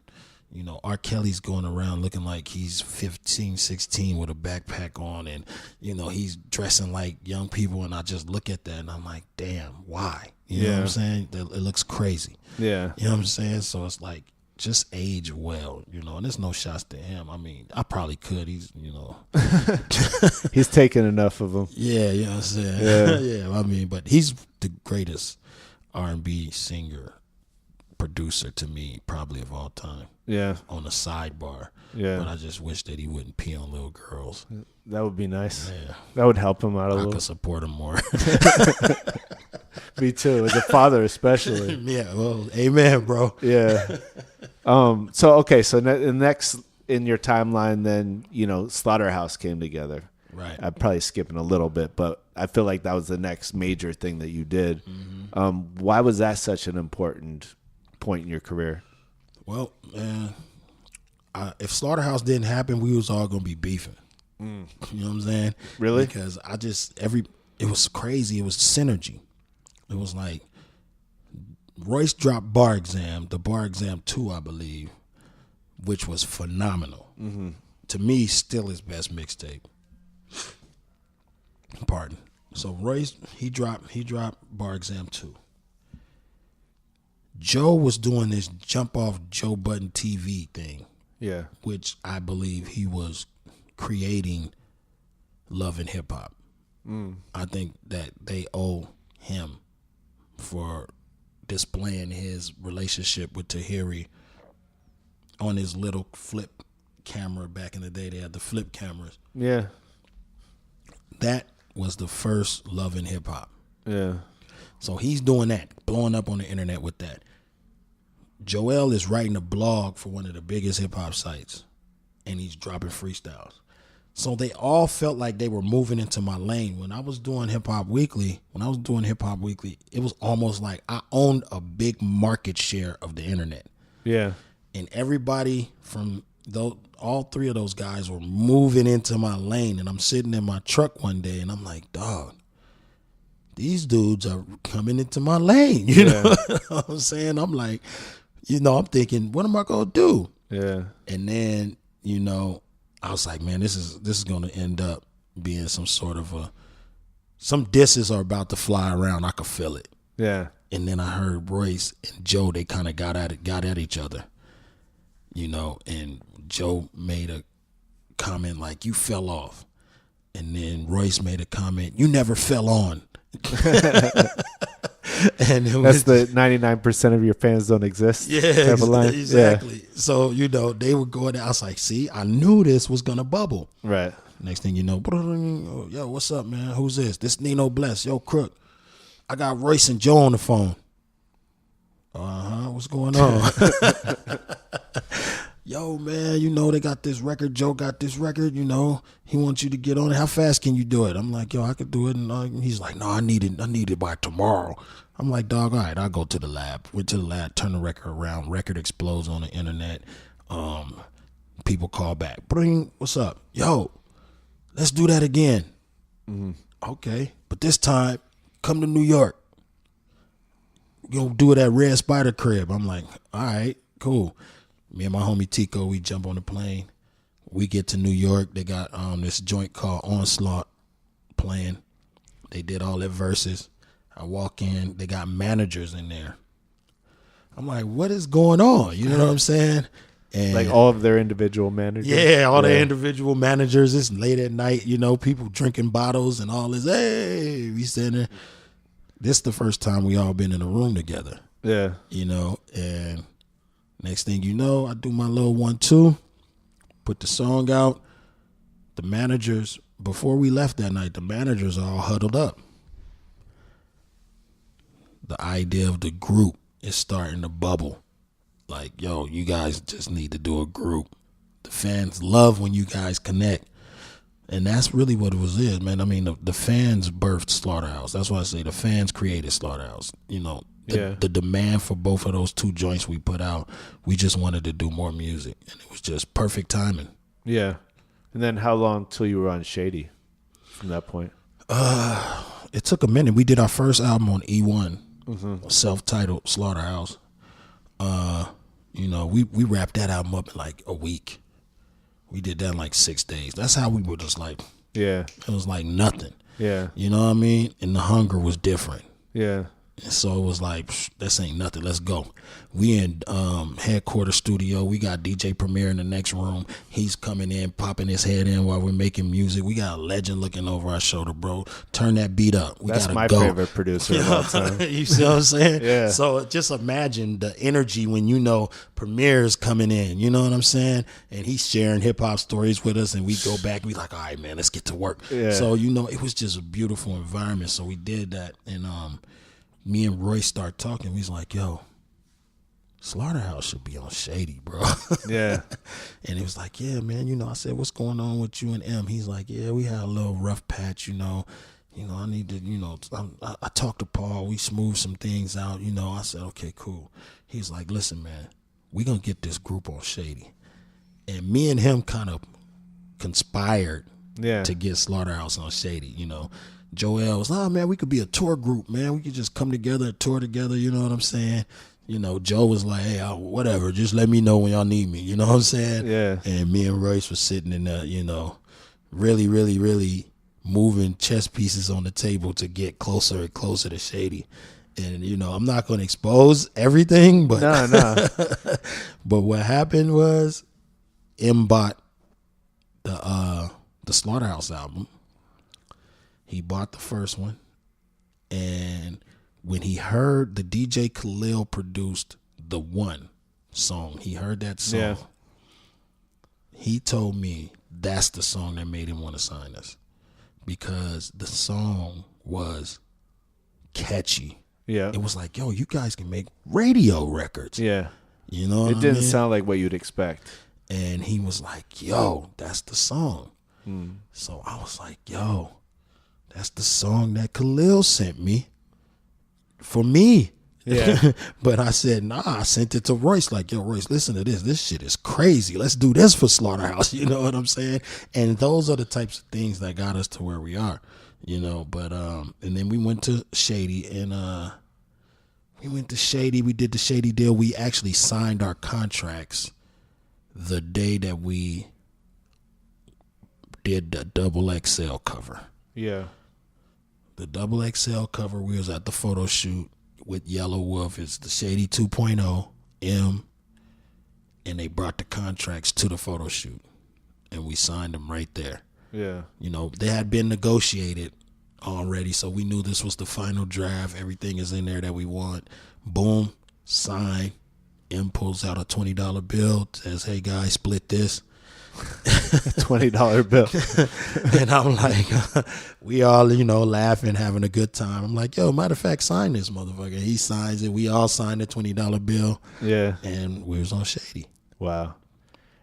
You know, R. Kelly's going around looking like he's 15, 16 with a backpack on, and, you know, he's dressing like young people, and I just look at that and I'm like, damn, why? You know what I'm saying? It looks crazy. Yeah. You know what I'm saying? So it's like, just age well, you know, and there's no shots to him. I mean, I probably could. He's, you know. He's taken enough of them. Yeah, you know what I'm saying? Yeah. Yeah, I mean, but he's the greatest R&B singer, producer to me, probably of all time. Yeah. On the sidebar. Yeah. But I just wish that he wouldn't pee on little girls. That would be nice. Yeah. That would help him out a little. I could support him more. Me too, as a father especially. Yeah, well, amen, bro. Yeah. So next in your timeline, then, you know, Slaughterhouse came together. Right. I'm probably skipping a little bit, but I feel like that was the next major thing that you did. Mm-hmm. Why was that such an important point in your career? Well, man, if Slaughterhouse didn't happen, we was all gonna be beefing. You know what I'm saying? Really? Because it was crazy. It was synergy. It was like Royce dropped Bar Exam, the Bar Exam 2, I believe, which was phenomenal. Mm-hmm. To me, still his best mixtape. Pardon. So Royce, he dropped Bar Exam 2. Joe was doing this jump off Joe Budden TV thing. Yeah. Which I believe he was creating love in hip hop. I think that they owe him for displaying his relationship with Tahiri on his little flip camera. Back in the day, they had the flip cameras. Yeah. That was the first love in hip hop. Yeah. So he's doing that, blowing up on the internet with that. Joell is writing a blog for one of the biggest hip hop sites, and he's dropping freestyles. So they all felt like they were moving into my lane. When I was doing Hip Hop Weekly, it was almost like I owned a big market share of the internet. Yeah. And everybody from all three of those guys were moving into my lane. And I'm sitting in my truck one day, and I'm like, dog, these dudes are coming into my lane. You know what I'm saying? I'm like, I'm thinking, what am I going to do? Yeah. And then, I was like, man, this is going to end up being some sort of some disses are about to fly around. I could feel it. Yeah. And then I heard Royce and Joe, they kind of got at each other, and Joe made a comment like, you fell off. And then Royce made a comment, you never fell on. And that's the 99% of your fans don't exist. Yeah, type of line. exactly. Yeah. So, they would go there. I was like, see, I knew this was going to bubble. Right. Next thing you know, yo, what's up, man? Who's this? This Nino Bless. Yo, Crook. I got Royce and Joe on the phone. What's going on? Yo, man, they got this record. Joe got this record, he wants you to get on it. How fast can you do it? I'm like, yo, I could do it. And he's like, no, I need it by tomorrow. I'm like, dog, all right, I'll go to the lab. Went to the lab, turn the record around. Record explodes on the internet. People call back. Bring, what's up? Yo, let's do that again. Mm-hmm. Okay. But this time, come to New York. You'll do it at Red Spider Crib. I'm like, all right, cool. Me and my homie Tico, we jump on the plane. We get to New York. They got this joint called Onslaught playing. They did all their verses. I walk in. They got managers in there. I'm like, what is going on? You know what I'm saying? And like all of their individual managers? Yeah, all their individual managers. It's late at night, people drinking bottles and all this. Hey, we sitting there. This is the first time we all been in a room together. Yeah. And next thing you know, I do my little 1-2, put the song out. The managers, before we left that night, the managers all huddled up. The idea of the group is starting to bubble. Like, yo, you guys just need to do a group. The fans love when you guys connect. And that's really what it is, man. I mean, the fans birthed Slaughterhouse. That's why I say the fans created Slaughterhouse. The demand for both of those two joints we put out, we just wanted to do more music. And it was just perfect timing. Yeah. And then how long till you were on Shady from that point? It took a minute. We did our first album on E1, self-titled Slaughterhouse. We wrapped that album up in like a week. We did that in like 6 days. That's how we were just like, it was like nothing. Yeah. You know what I mean? And the hunger was different. Yeah. And so it was like, this ain't nothing. Let's go. We in headquarters studio. We got DJ Premier in the next room. He's coming in, popping his head in while we're making music. We got a legend looking over our shoulder, bro. Turn that beat up. That's my favorite producer of all time. You see what I'm saying? Yeah. So just imagine the energy when Premier's coming in. You know what I'm saying? And he's sharing hip hop stories with us, and we go back and we like, all right, man, let's get to work. Yeah. So it was just a beautiful environment. So we did that, and me and Royce start talking. We was like, yo, Slaughterhouse should be on Shady, bro. Yeah. And it was like, yeah, man, I said, what's going on with you and M? He's like, yeah, we had a little rough patch, I need to, I talked to Paul. We smoothed some things out, I said, okay, cool. He's like, listen, man, we going to get this group on Shady. And me and him kind of conspired to get Slaughterhouse on Shady, Joell was, man, we could be a tour group, man. We could just come together and tour together, you know what I'm saying? Joe was like, hey, whatever, just let me know when y'all need me, you know what I'm saying? Yeah. And me and Royce were sitting in there, really, really, really moving chess pieces on the table to get closer and closer to Shady. And, I'm not going to expose everything, but no. But what happened was M bought the Slaughterhouse album. He bought the first one. And when he heard the DJ Khalil produced the One song, he heard that song. Yeah. He told me that's the song that made him want to sign us, because the song was catchy. Yeah. It was like, yo, you guys can make radio records. Yeah. You know what It I didn't mean? sound like what you'd expect. And he was like, yo, that's the song. So I was like, yo, that's the song that Khalil sent me for me. Yeah. But I said, nah, I sent it to Royce. Like, yo, Royce, listen to this. This shit is crazy. Let's do this for Slaughterhouse. You know what I'm saying? And those are the types of things that got us to where we are, you know. But and then we went to Shady, and we did the Shady deal. We actually signed our contracts the day that we did the double XL cover. Yeah. The double XL cover, we was at the photo shoot with Yellow Wolf. It's the Shady 2.0, M, and they brought the contracts to the photo shoot, and we signed them right there. Yeah. You know, they had been negotiated already, so we knew this was the final draft. Everything is in there that we want. Boom, sign. M pulls out a $20 bill, says, hey guys, split this. $20 bill. And I'm like, we all, you know, laughing, having a good time. I'm like, yo, matter of fact, sign this motherfucker. He signs it. We all signed the $20 bill. Yeah. And we was on Shady. Wow.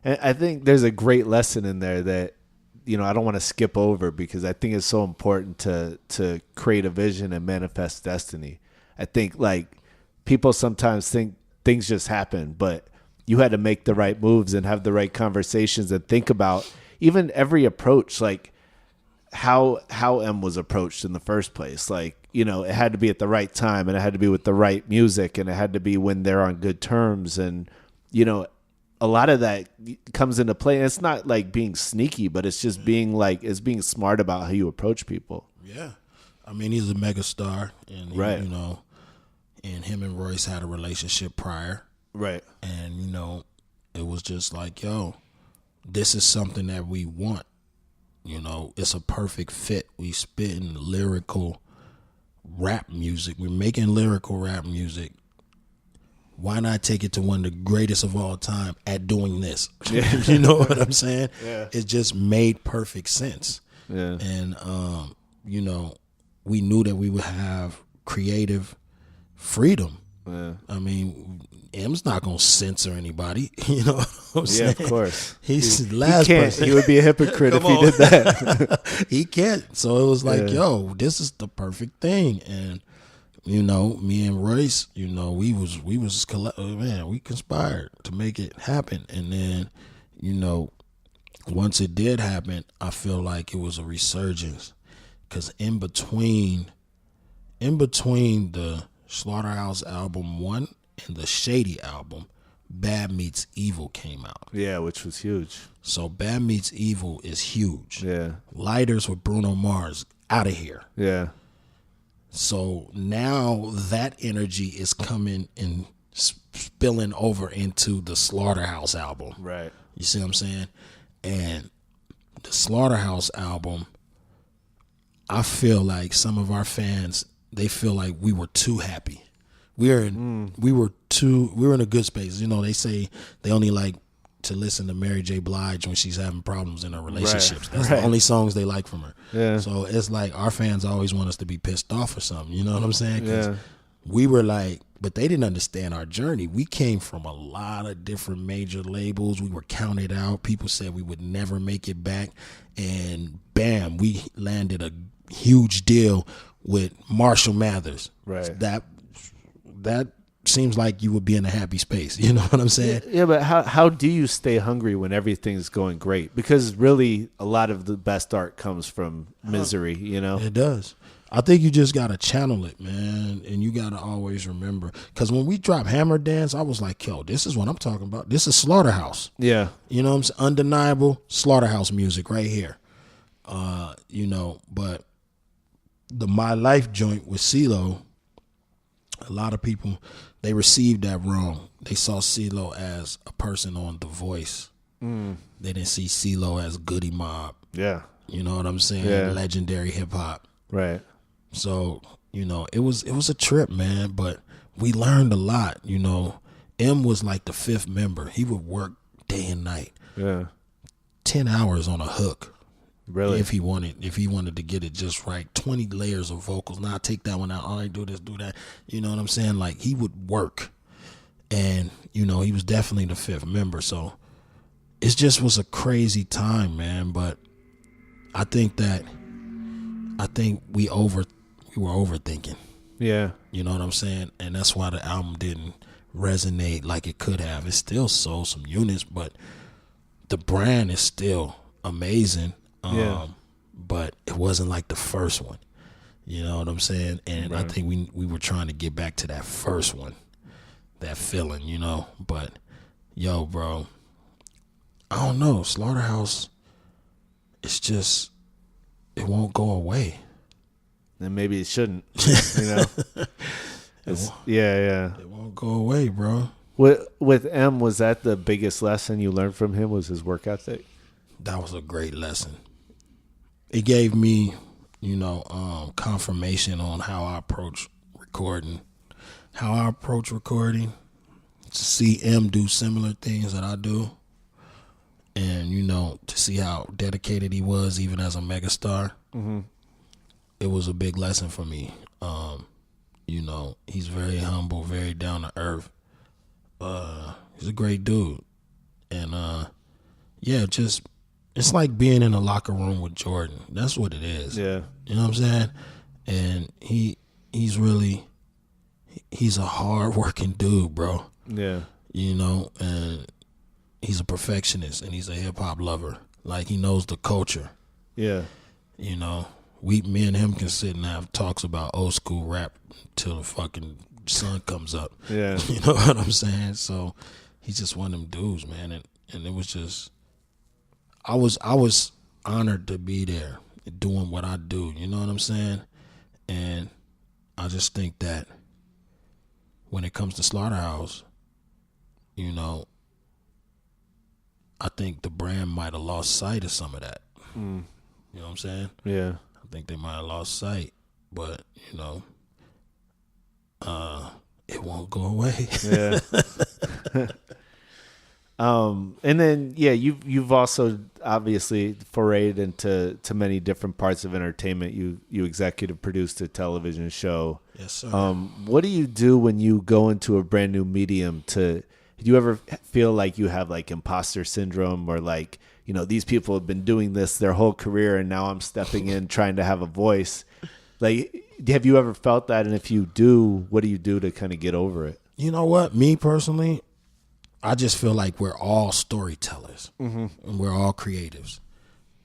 And I think there's a great lesson in there that, you know, I don't want to skip over, because I think it's so important to create a vision and manifest destiny. I think, like, people sometimes think things just happen, but you had to make the right moves and have the right conversations and think about even every approach, like how M was approached in the first place. Like, you know, it had to be at the right time, and it had to be with the right music, and it had to be when they're on good terms. And, you know, a lot of that comes into play. And it's not like being sneaky, but it's just being like, it's being smart about how you approach people. Yeah. I mean, he's a mega star, and Right. you know, and him and Royce had a relationship prior. Right. And, you know, it was just like, yo, this is something that we want. You know, it's a perfect fit. We spitting lyrical rap music. We're making lyrical rap music. Why not take it to one of the greatest of all time at doing this? Yeah. You know what I'm saying? Yeah. It just made perfect sense. Yeah. And, you know, we knew that we would have creative freedom. Yeah. I mean, M's not gonna censor anybody. You know what I'm saying? Yeah, of course. He's the last person. He would be a hypocrite if he did that. He can't. So it was like, Yeah. yo, this is the perfect thing. And, you know, me and Royce, you know, we conspired to make it happen. And then, you know, once it did happen, I feel like it was a resurgence, because in between the Slaughterhouse album 1 and the Shady album, Bad Meets Evil came out. Yeah, which was huge. So Bad Meets Evil is huge. Yeah. Lighters with Bruno Mars, out of here. Yeah. So now that energy is coming and spilling over into the Slaughterhouse album. Right. You see what I'm saying? And the Slaughterhouse album, I feel like some of our fans, they feel like we were too happy. We were in a good space. You know, they say they only like to listen to Mary J. Blige when she's having problems in her relationships. That's the only songs they like from her. Yeah. So it's like our fans always want us to be pissed off or something. You know what I'm saying? 'Cause Yeah. we were like, but they didn't understand our journey. We came from a lot of different major labels. We were counted out. People said we would never make it back. And bam, we landed a huge deal with Marshall Mathers. Right. That seems like you would be in a happy space. You know what I'm saying? Yeah, but how do you stay hungry when everything's going great? Because really, a lot of the best art comes from misery, you know? It does. I think you just got to channel it, man. And you got to always remember. Because when we dropped Hammer Dance, I was like, yo, this is what I'm talking about. This is Slaughterhouse. Yeah. You know what I'm saying? Undeniable Slaughterhouse music right here. You know, but the My Life joint with CeeLo, a lot of people, they received that wrong. They saw CeeLo as a person on The Voice. They didn't see CeeLo as Goody Mob. Yeah. You know what I'm saying? Yeah. Legendary hip hop. Right. So, you know, it was a trip, man, but we learned a lot. You know, M was like the fifth member. He would work day and night. Yeah. 10 hours on a hook. Really? If he wanted to get it just right. 20 layers of vocals. Now take that one out. All right, do this, do that. You know what I'm saying? Like, he would work. And, you know, he was definitely the fifth member. So it just was a crazy time, man. But I think we were overthinking. Yeah. You know what I'm saying? And that's why the album didn't resonate like it could have. It still sold some units, but the brand is still amazing. But it wasn't like the first one. You know what I'm saying? And right. I think we were trying to get back to that first one, that feeling, you know. But yo, bro, I don't know. Slaughterhouse, it's just, it won't go away. And maybe it shouldn't, you know. It won't go away, bro. With M, was that the biggest lesson you learned from him? Was his work ethic? That was a great lesson. It gave me, you know, confirmation on how I approach recording. To see M do similar things that I do. And, you know, to see how dedicated he was even as a megastar. Mm-hmm. It was a big lesson for me. You know, he's very humble, very down to earth. He's a great dude. And, just, it's like being in a locker room with Jordan. That's what it is. Yeah. You know what I'm saying? And he's a hard-working dude, bro. Yeah. You know, and he's a perfectionist, and he's a hip-hop lover. Like, he knows the culture. Yeah. You know, me and him can sit and have talks about old school rap till the fucking sun comes up. Yeah. You know what I'm saying? So he's just one of them dudes, man. And it was just, I was honored to be there doing what I do. You know what I'm saying? And I just think that when it comes to Slaughterhouse, you know, I think the brand might have lost sight of some of that. Mm. You know what I'm saying? Yeah. I think they might have lost sight, but, you know, it won't go away. Yeah. And then, you've also obviously forayed into many different parts of entertainment. You executive produced a television show. Yes, sir. What do you do when you go into a brand new medium? Do you ever feel like you have like imposter syndrome, or like, you know, these people have been doing this their whole career and now I'm stepping in trying to have a voice? Like, have you ever felt that? And if you do, what do you do to kind of get over it? You know what? Me personally, I just feel like we're all storytellers. Mm-hmm. And we're all creatives.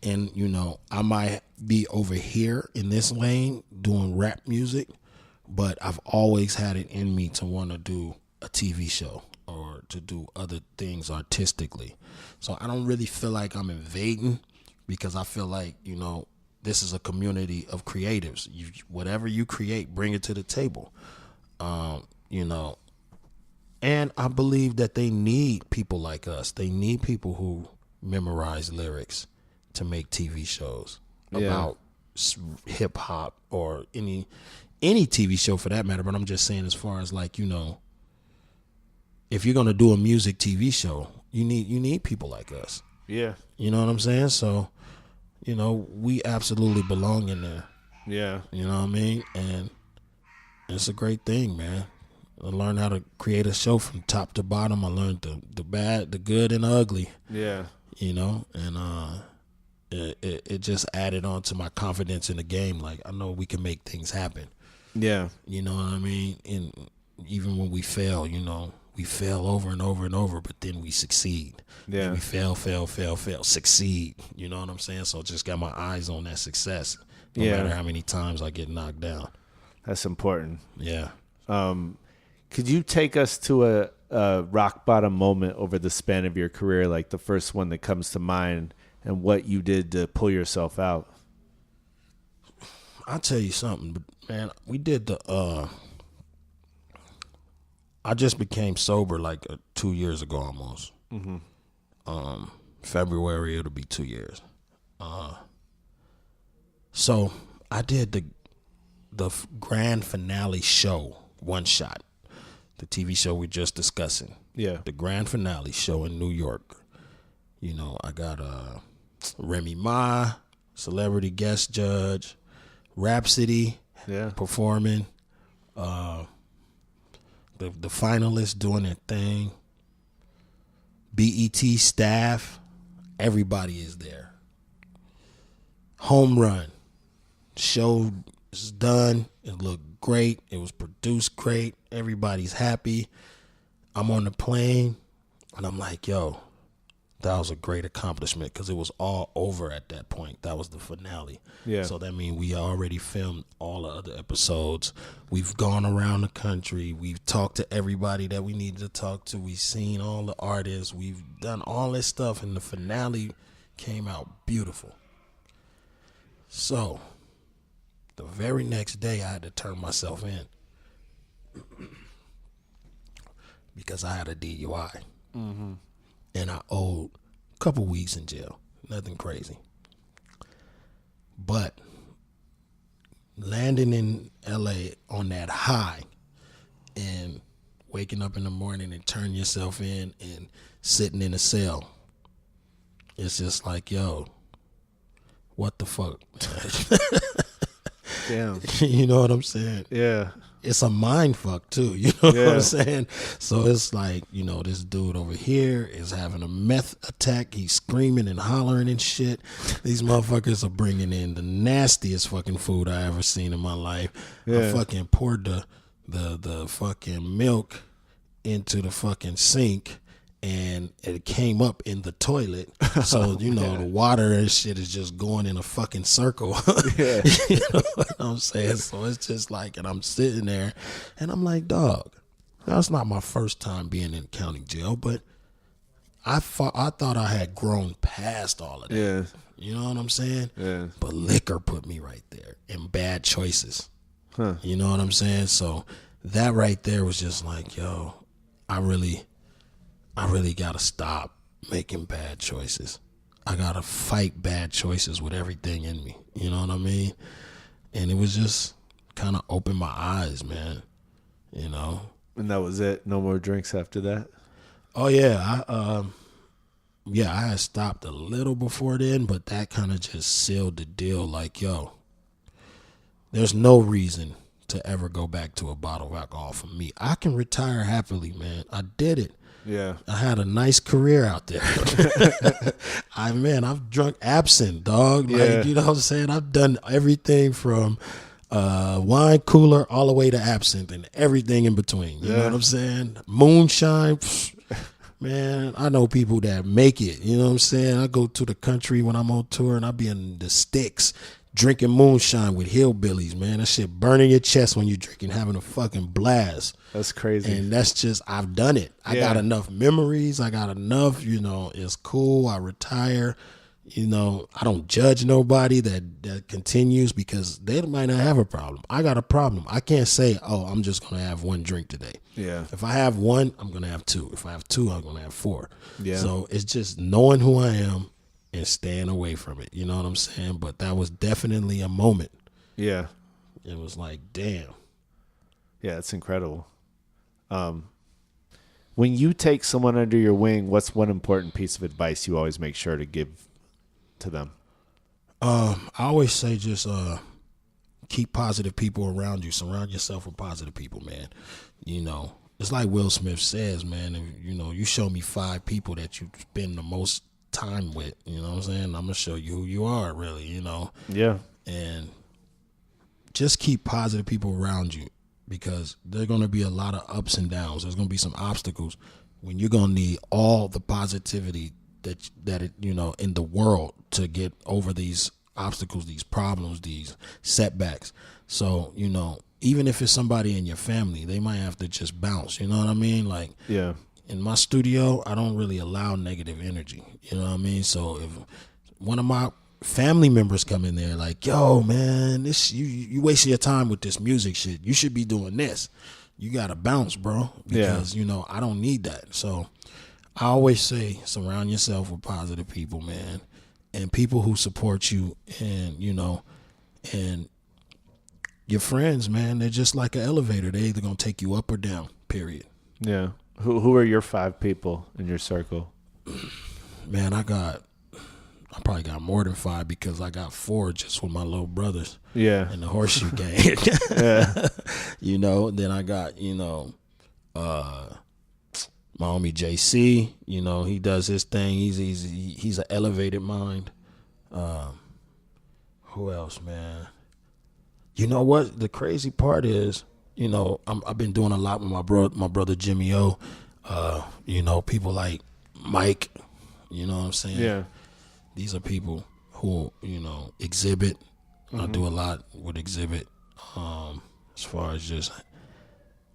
And, you know, I might be over here in this lane doing rap music, but I've always had it in me to want to do a TV show or to do other things artistically. So I don't really feel like I'm invading, because I feel like, you know, this is a community of creatives. Whatever you create, bring it to the table. You know, and I believe that they need people like us. They need people who memorize lyrics to make TV shows about hip hop or any TV show for that matter. But I'm just saying, as far as like, you know, if you're gonna do a music TV show, you need people like us. Yeah. You know what I'm saying? So, you know, we absolutely belong in there. Yeah. You know what I mean? And it's a great thing, man. I learned how to create a show from top to bottom. I learned the bad, the good, and the ugly. Yeah. You know, and it just added on to my confidence in the game. Like, I know we can make things happen. Yeah. You know what I mean? And even when we fail, you know, we fail over and over and over, but then we succeed. Yeah. And we fail, succeed. You know what I'm saying? So just got my eyes on that success, no matter how many times I get knocked down. That's important. Yeah. Could you take us to a rock bottom moment over the span of your career, like the first one that comes to mind, and what you did to pull yourself out? I'll tell you something, but man, we did I just became sober like 2 years ago almost. Mm-hmm. February, it'll be 2 years. So I did the grand finale show, One Shot, the TV show we're just discussing. Yeah. The grand finale show in New York. You know, I got Remy Ma, celebrity guest judge, Rhapsody performing, the finalists doing their thing, BET staff, everybody is there. Home run. Show is done. It looked great. It was produced great. Everybody's happy. I'm on the plane, and I'm like, yo, that was a great accomplishment because it was all over at that point. That was the finale. Yeah. So that means we already filmed all the other episodes. We've gone around the country. We've talked to everybody that we needed to talk to. We've seen all the artists. We've done all this stuff, and the finale came out beautiful. So the very next day, I had to turn myself in because I had a DUI. Mm-hmm. And I owed a couple weeks in jail. Nothing crazy. But landing in LA on that high and waking up in the morning and turn yourself in and sitting in a cell, it's just like, yo, what the fuck? Damn. You know what I'm saying? Yeah. It's a mind fuck too, you know what I'm saying? So it's like, you know, this dude over here is having a meth attack. He's screaming and hollering and shit. These motherfuckers are bringing in the nastiest fucking food I ever seen in my life. I fucking poured the fucking milk into the fucking sink, and it came up in the toilet. So, you know, the water and shit is just going in a fucking circle. Yeah. You know what I'm saying? So it's just like, and I'm sitting there and I'm like, dog, that's not my first time being in county jail, but I thought I had grown past all of that. Yeah. You know what I'm saying? Yeah. But liquor put me right there, and bad choices. Huh. You know what I'm saying? So that right there was just like, yo, I really gotta stop making bad choices. I gotta fight bad choices with everything in me. You know what I mean? And it was just kind of opened my eyes, man. You know? And that was it? No more drinks after that? Oh, yeah. I had stopped a little before then, but that kind of just sealed the deal. Like, yo, there's no reason to ever go back to a bottle of alcohol for me. I can retire happily, man. I did it. Yeah. I had a nice career out there. I've drunk absinthe, dog. Like, you know what I'm saying? I've done everything from wine cooler all the way to absinthe and everything in between. You know what I'm saying? Moonshine. Man, I know people that make it. You know what I'm saying? I go to the country when I'm on tour, and I be in the sticks drinking moonshine with hillbillies, man. That shit burning your chest when you're drinking, having a fucking blast. That's crazy. And that's just, I've done it. I got enough memories. I got enough, you know, it's cool. I retire. You know, I don't judge nobody that continues because they might not have a problem. I got a problem. I can't say, oh, I'm just going to have one drink today. Yeah. If I have one, I'm going to have two. If I have two, I'm going to have four. Yeah. So it's just knowing who I am and staying away from it. You know what I'm saying? But that was definitely a moment. Yeah. It was like, damn. Yeah, it's incredible. When you take someone under your wing, what's one important piece of advice you always make sure to give to them? I always say just keep positive people around you. Surround yourself with positive people, man. You know, it's like Will Smith says, man, if, you know, you show me 5 people that you spend the most time with, you know what I'm saying? I'm going to show you who you are, really, you know? Yeah. And just keep positive people around you, because there are going to be a lot of ups and downs. There's going to be some obstacles when you're going to need all the positivity that it, you know, in the world to get over these obstacles, these problems, these setbacks. So, you know, even if it's somebody in your family, they might have to just bounce, you know what I mean? Like, yeah. In my studio, I don't really allow negative energy, you know what I mean? So if one of my family members come in there like, yo, man, this you wasting your time with this music shit. You should be doing this. You got to bounce, bro, because, you know, I don't need that. So I always say surround yourself with positive people, man, and people who support you, and, you know, and your friends, man, they're just like an elevator. They're either going to take you up or down, period. Yeah. Who are your 5 people in your circle? Man, I probably got more than 5 because I got 4 just with my little brothers. Yeah. In the horseshoe gang. Yeah. You know, then I got, my homie JC, he does his thing. He's an elevated mind. Who else, man? You know what? The crazy part is, I've been doing a lot with my brother Jimmy O. People like Mike. You know what I'm saying? Yeah. These are people who, exhibit. I do a lot with exhibit. As far as just,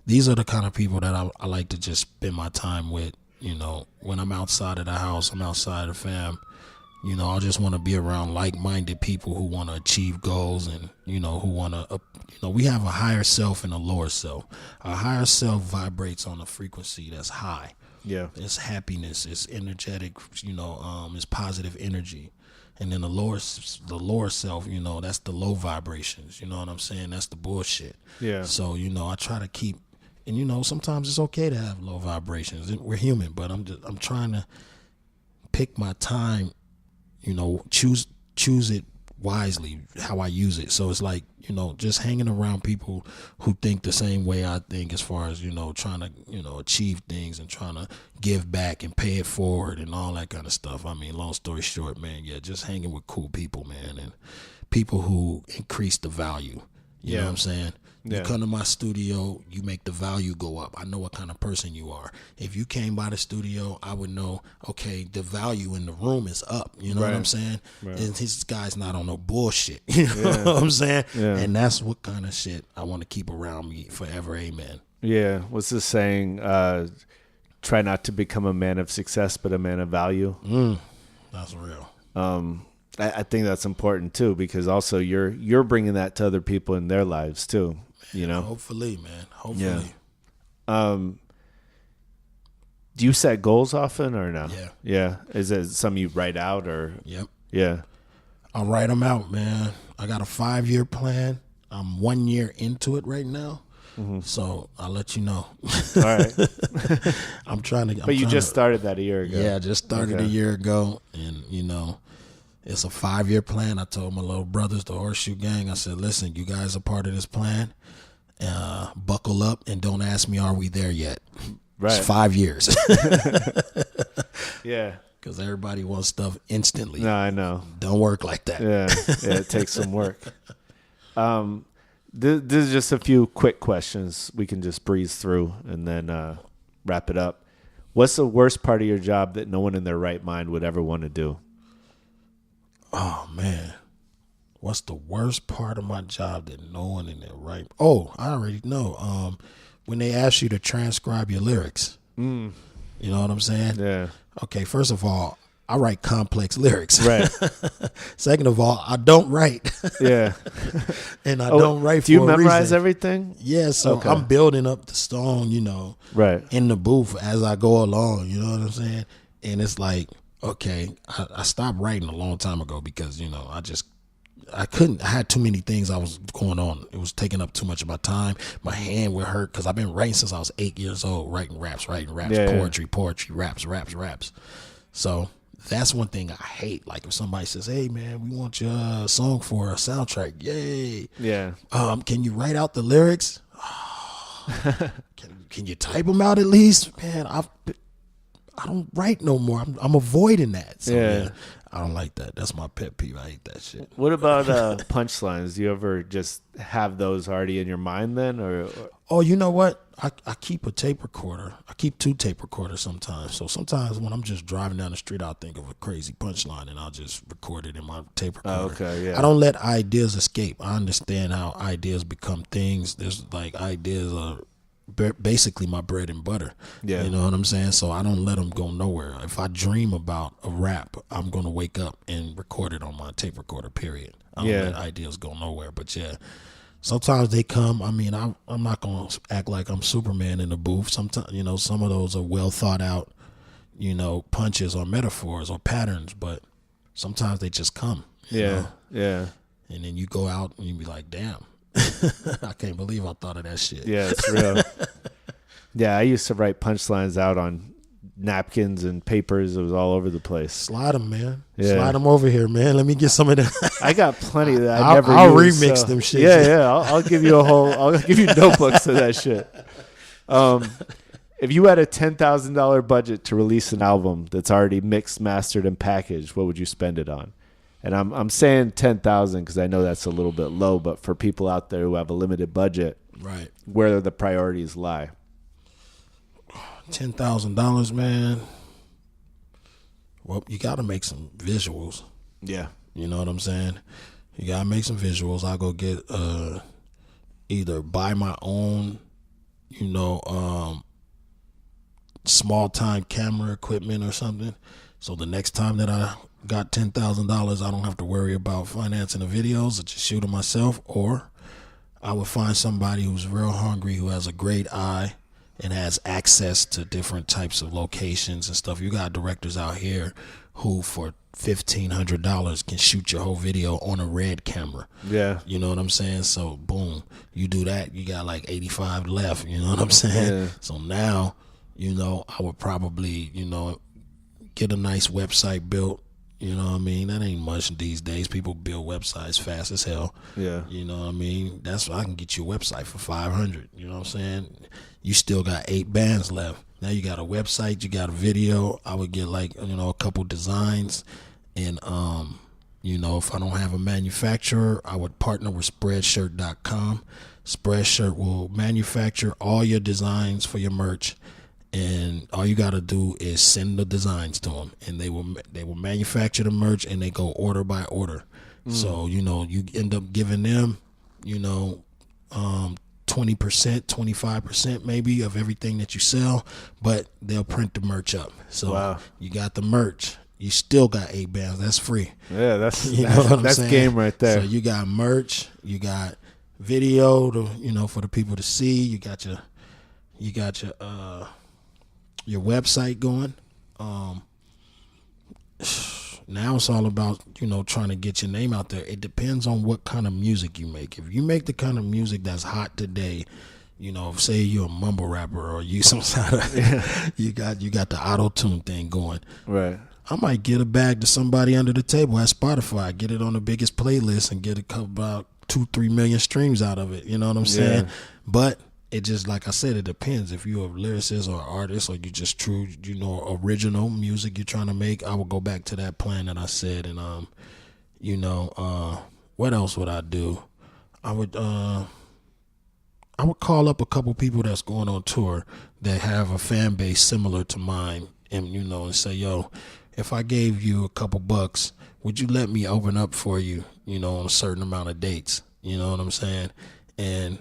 these are the kind of people that I like to just spend my time with. When I'm outside of the house, I'm outside of the fam. I just want to be around like-minded people who want to achieve goals and, who want to, we have a higher self and a lower self. Our higher self vibrates on a frequency that's high. Yeah. It's happiness, it's energetic, it's positive energy. And then the lower self, that's the low vibrations. You know what I'm saying? That's the bullshit. Yeah. So, I try to keep, and sometimes it's okay to have low vibrations. We're human, but I'm trying to pick my time, choose it wisely, how I use it. So it's like, just hanging around people who think the same way I think as far as, trying to, achieve things and trying to give back and pay it forward and all that kind of stuff. I mean, long story short, man, just hanging with cool people, man, and people who increase the value. You know what I'm saying? You come to my studio, you make the value go up. I know what kind of person you are. If you came by the studio, I would know, okay, the value in the room is up. You know what I'm saying? Right. And this guy's not on no bullshit. You know what I'm saying? Yeah. And that's what kind of shit I want to keep around me forever. Amen. Yeah. What's the saying? Try not to become a man of success, but a man of value. That's real. I think that's important too, because also you're bringing that to other people in their lives too. Hopefully, man. Hopefully. Yeah. Do you set goals often or no? Yeah. Yeah. Is it something you write out or? Yep. Yeah. I'll write them out, man. I got a 5-year plan. I'm 1 year into it right now. So I'll let you know. All right. But you just started that a year ago. Yeah, I just started a year ago, and it's a 5-year plan. I told my little brothers, the Horseshoe Gang, I said, listen, you guys are part of this plan. Buckle up and don't ask me, are we there yet? Right. It's 5 years. Yeah. Because everybody wants stuff instantly. No, I know. Don't work like that. Yeah, it takes some work. This is just a few quick questions we can just breeze through and then wrap it up. What's the worst part of your job that no one in their right mind would ever want to do? Oh, man. What's the worst part of my job that no one in their right... Oh, I already know. When they ask you to transcribe your lyrics. You know what I'm saying? Yeah. Okay, first of all, I write complex lyrics. Right. Second of all, I don't write. Yeah. And I don't write for a do you memorize reason. Everything? Yeah, so I'm building up the song, right, in the booth as I go along, you know what I'm saying? And it's like, okay, I stopped writing a long time ago because, I couldn't. I had too many things I was going on. It was taking up too much of my time. My hand would hurt because I've been writing since I was 8 years old, writing raps, poetry, raps. So that's one thing I hate. Like if somebody says, hey, man, we want your song for a soundtrack. Yay. Yeah. Can you write out the lyrics? Can you type them out at least? Man, I don't write no more. I'm avoiding that. So, yeah. I don't like that. That's my pet peeve. I hate that shit. What about punchlines? Do you ever just have those already in your mind then? Or? Oh, you know what? I keep a tape recorder. I keep 2 tape recorders sometimes. So sometimes when I'm just driving down the street, I'll think of a crazy punchline and I'll just record it in my tape recorder. Oh, okay, yeah. I don't let ideas escape. I understand how ideas become things. There's like ideas are basically my bread and butter. Yeah. You know what I'm saying? So I don't let them go nowhere. If I dream about a rap, I'm going to wake up and record it on my tape recorder, period. I don't let ideas go nowhere. But yeah, sometimes they come. I mean, I'm not going to act like I'm Superman in the booth. Sometimes, some of those are well thought out, punches or metaphors or patterns, but sometimes they just come. You know? Yeah. And then you go out and you be like, damn. I can't believe I thought of that shit. Yeah, it's real. Yeah, I used to write punchlines out on napkins and papers. It was all over the place. Slide them, man. Yeah. Slide them over here, man. Let me get some of that. I got plenty that I'll used, remix so. them shit. Yeah. I'll give you I'll give you notebooks of that shit. If you had a $10,000 budget to release an album that's already mixed, mastered, and packaged, what would you spend it on? And I'm saying 10,000 because I know that's a little bit low, but for people out there who have a limited budget, Right. where the priorities lie. $10,000, man. Well, you got to make some visuals. Yeah. You know what I'm saying? You got to make some visuals. I'll go get either buy my own, small time camera equipment or something. So the next time that I got $10,000, I don't have to worry about financing the videos. I just shoot them myself. Or I would find somebody who's real hungry, who has a great eye and has access to different types of locations and stuff. You got directors out here who for $1,500 can shoot your whole video on a Red camera. Yeah. You know what I'm saying? So boom, you do that, you got like 85 left. You know what I'm saying? Yeah. So now, I would probably, get a nice website built. You know what I mean? That ain't much these days. People build websites fast as hell. Yeah. You know what I mean? That's why I can get you a website for $500. You know what I'm saying? You still got 8 bands left. Now you got a website, you got a video. I would get a couple designs. And, if I don't have a manufacturer, I would partner with Spreadshirt.com. Spreadshirt will manufacture all your designs for your merch. And all you got to do is send the designs to them, and they will manufacture the merch, and they go order by order. So, you end up giving them, 20%, 25% maybe of everything that you sell, but they'll print the merch up. So You got the merch. You still got 8 bands. That's free. Yeah, that's that's game right there. So you got merch, you got video to, for the people to see. You got your website going. Now it's all about, trying to get your name out there. It depends on what kind of music you make. If you make the kind of music that's hot today, say you're a mumble rapper or you some sort of, you got the auto-tune thing going. Right. I might get a bag to somebody under the table at Spotify, get it on the biggest playlist and get about 2-3 million streams out of it. You know what I'm saying? But it just, like I said, it depends. If you're a lyricist or artist, or you just true, original music you're trying to make, I would go back to that plan that I said. And, what else would I do? I would call up a couple people that's going on tour that have a fan base similar to mine, and, and say, yo, if I gave you a couple bucks, would you let me open up for you, on a certain amount of dates? You know what I'm saying? And,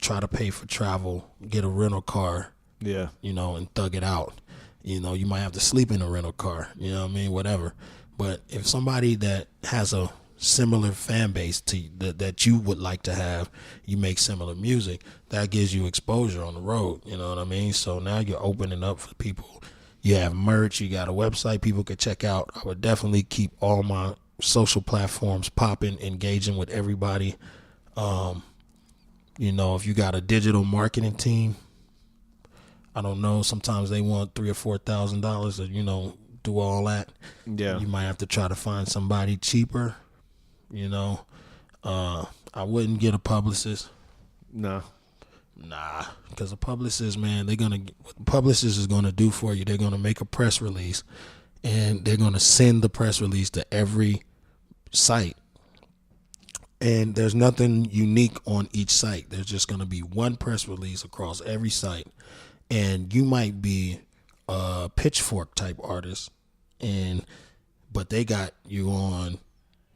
try to pay for travel, get a rental car, and thug it out. You might have to sleep in a rental car, whatever. But if somebody that has a similar fan base to that you would like to have, you make similar music, that gives you exposure on the road, you know what I mean? So now you're opening up for people. You have merch, you got a website people could check out. I would definitely keep all my social platforms popping, engaging with everybody. If you got a digital marketing team, I don't know, sometimes they want $3,000 or $4,000 to, do all that. Yeah. You might have to try to find somebody cheaper, I wouldn't get a publicist. No. Nah, because a publicist, man, what the publicist is going to do for you, they're going to make a press release, and they're going to send the press release to every site. And there's nothing unique on each site. There's just going to be one press release across every site. And you might be a Pitchfork type artist, but they got you on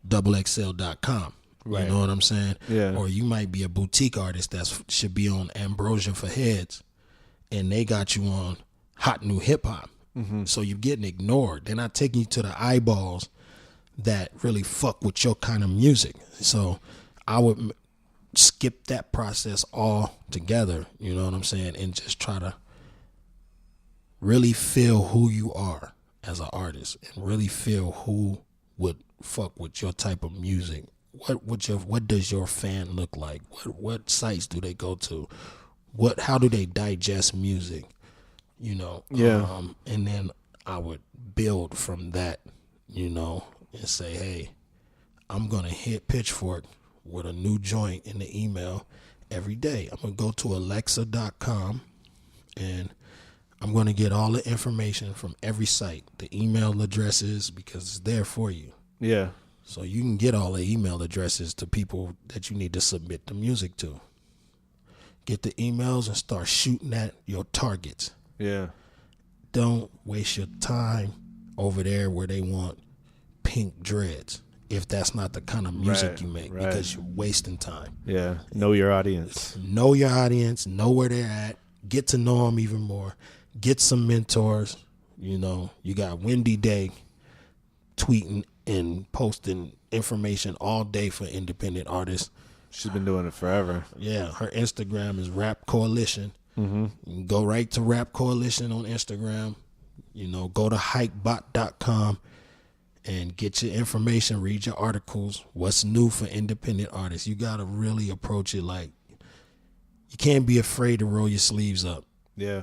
XXL.com. Right. You know what I'm saying? Yeah. Or you might be a boutique artist that should be on Ambrosia for Heads, and they got you on Hot New Hip Hop. Mm-hmm. So you're getting ignored. They're not taking you to the eyeballs that really fuck with your kind of music. So I would skip that process all together, you know what I'm saying, and just try to really feel who you are as an artist and really feel who would fuck with your type of music what does your fan look like? What sites do they go to? How do they digest music? Yeah. And then I would build from that, and say, hey, I'm gonna hit Pitchfork with a new joint in the email every day. I'm gonna go to Alexa.com and I'm gonna get all the information from every site, the email addresses, because it's there for you. Yeah. So you can get all the email addresses to people that you need to submit the music to. Get the emails and start shooting at your targets. Yeah. Don't waste your time over there where they want pink dreads, if that's not the kind of music you make, because you're wasting time. Yeah. Know your audience. Know your audience. Know where they're at. Get to know them even more. Get some mentors. You got Wendy Day tweeting and posting information all day for independent artists. She's been doing it forever. Yeah, her Instagram is Rap Coalition. Mm-hmm. You can go right to Rap Coalition on Instagram. Go to hypebot.com and get your information, read your articles, what's new for independent artists. You got to really approach it like you can't be afraid to roll your sleeves up. Yeah.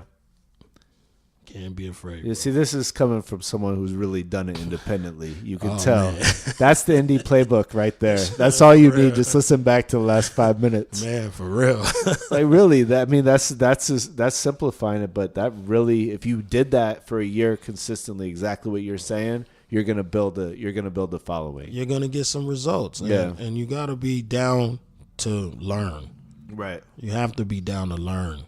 Can't be afraid. You see, this is coming from someone who's really done it independently. You can Oh, tell. man. That's the indie playbook right there. That's all you need. Just listen back to the last 5 minutes. Man, for real. Like really, that's simplifying it. But that really, if you did that for a year consistently, exactly what you're saying, you're gonna build a following. You're gonna get some results. Yeah. And you gotta be down to learn. Right. You have to be down to learn.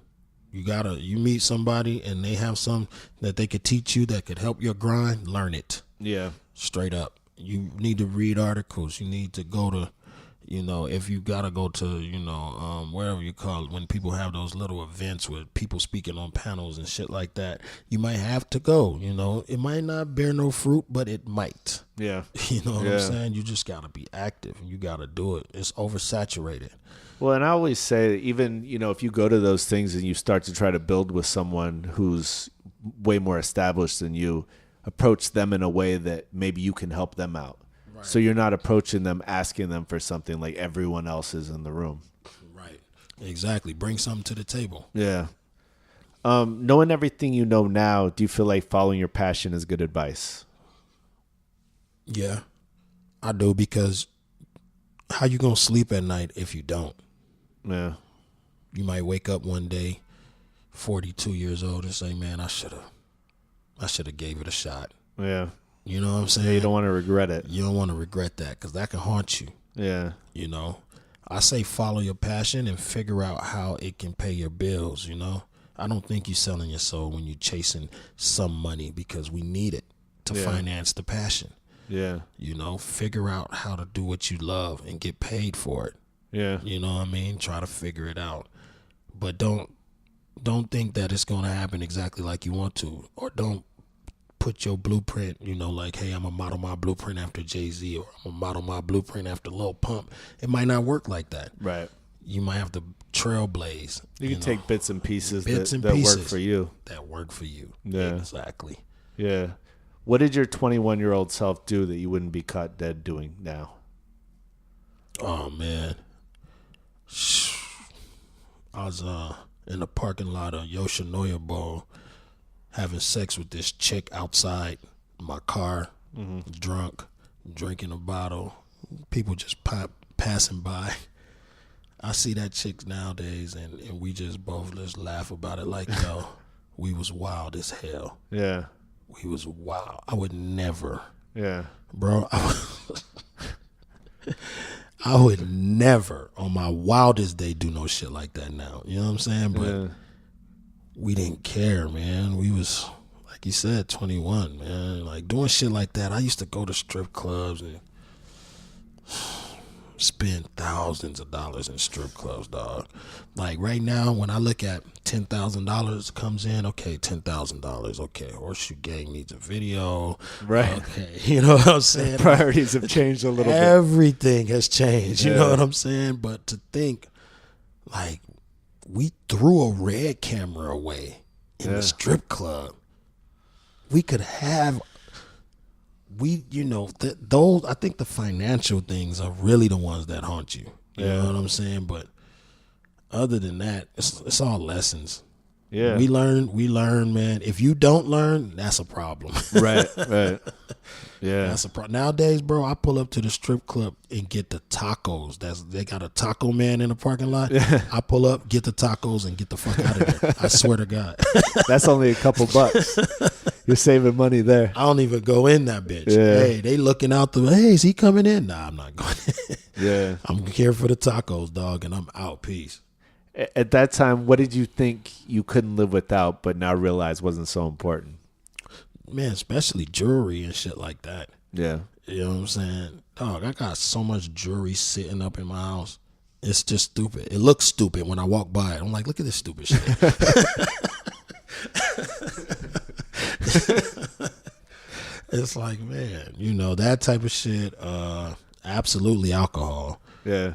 You meet somebody and they have some that they could teach you that could help your grind, learn it. Yeah. Straight up. You need to read articles. You need to go to, if you gotta go to, wherever you call it, when people have those little events with people speaking on panels and shit like that, you might have to go. It might not bear no fruit, but it might. Yeah. You know what I'm saying? You just gotta be active and you gotta do it. It's oversaturated. Well, and I always say, even, if you go to those things and you start to try to build with someone who's way more established than you, approach them in a way that maybe you can help them out. Right. So you're not approaching them, asking them for something like everyone else is in the room. Right. Exactly. Bring something to the table. Yeah. Knowing everything you know now, do you feel like following your passion is good advice? Yeah, I do, because how you gonna sleep at night if you don't? Yeah. You might wake up one day, 42 years old, and say, man, I should have gave it a shot. Yeah. You know what I'm saying? Yeah, you don't want to regret it. You don't want to regret that, because that can haunt you. Yeah. I say follow your passion and figure out how it can pay your bills, I don't think you're selling your soul when you're chasing some money, because we need it to finance the passion. Yeah. Figure out how to do what you love and get paid for it. Yeah. You know what I mean? Try to figure it out. But don't think that it's going to happen exactly like you want to. Or don't put your blueprint, like, hey, I'm going to model my blueprint after Jay-Z, or I'm going to model my blueprint after Lil Pump. It might not work like that. Right. You might have to trailblaze. You can take bits and pieces that work for you. That work for you. Yeah. Exactly. Yeah. What did your 21-year-old self do that you wouldn't be caught dead doing now? Oh, man. I was in the parking lot of Yoshinoya Bowl having sex with this chick outside my car, drunk, drinking a bottle. People just passing by. I see that chick nowadays, and we just both just laugh about it like, yo, we was wild as hell. Yeah. We was wild. I would never. Yeah. Bro, I would never on my wildest day do no shit like that now. You know what I'm saying? But we didn't care, man. We was, like you said, 21, man. Like doing shit like that. I used to go to strip clubs and spend thousands of dollars in strip clubs, dog. Like right now, when I look at $10,000 comes in, okay, $10,000, okay, Horseshoe Gang needs a video, right? Okay, you know what I'm saying? Priorities have changed a little bit. Everything has changed, you know what I'm saying? But to think, like, we threw a red camera away in the strip club. We could have those, I think the financial things are really the ones that haunt you. You know what I'm saying? But other than that, it's all lessons. Yeah. We learn, man. If you don't learn, that's a problem. Right. Yeah. That's a problem. Nowadays, bro, I pull up to the strip club and get the tacos. They got a taco man in the parking lot. I pull up, get the tacos, and get the fuck out of there. I swear to God. That's only a couple bucks. You're saving money there. I don't even go in that bitch. Yeah. Hey, they looking out hey, is he coming in? Nah, I'm not going in. Yeah. I'm here for the tacos, dog, and I'm out. Peace. At that time, what did you think you couldn't live without, but now realize wasn't so important? Man, especially jewelry and shit like that. Yeah. You know what I'm saying? Dog, I got so much jewelry sitting up in my house. It's just stupid. It looks stupid when I walk by it. I'm like, look at this stupid shit. It's like, man, that type of shit. Absolutely alcohol. Yeah.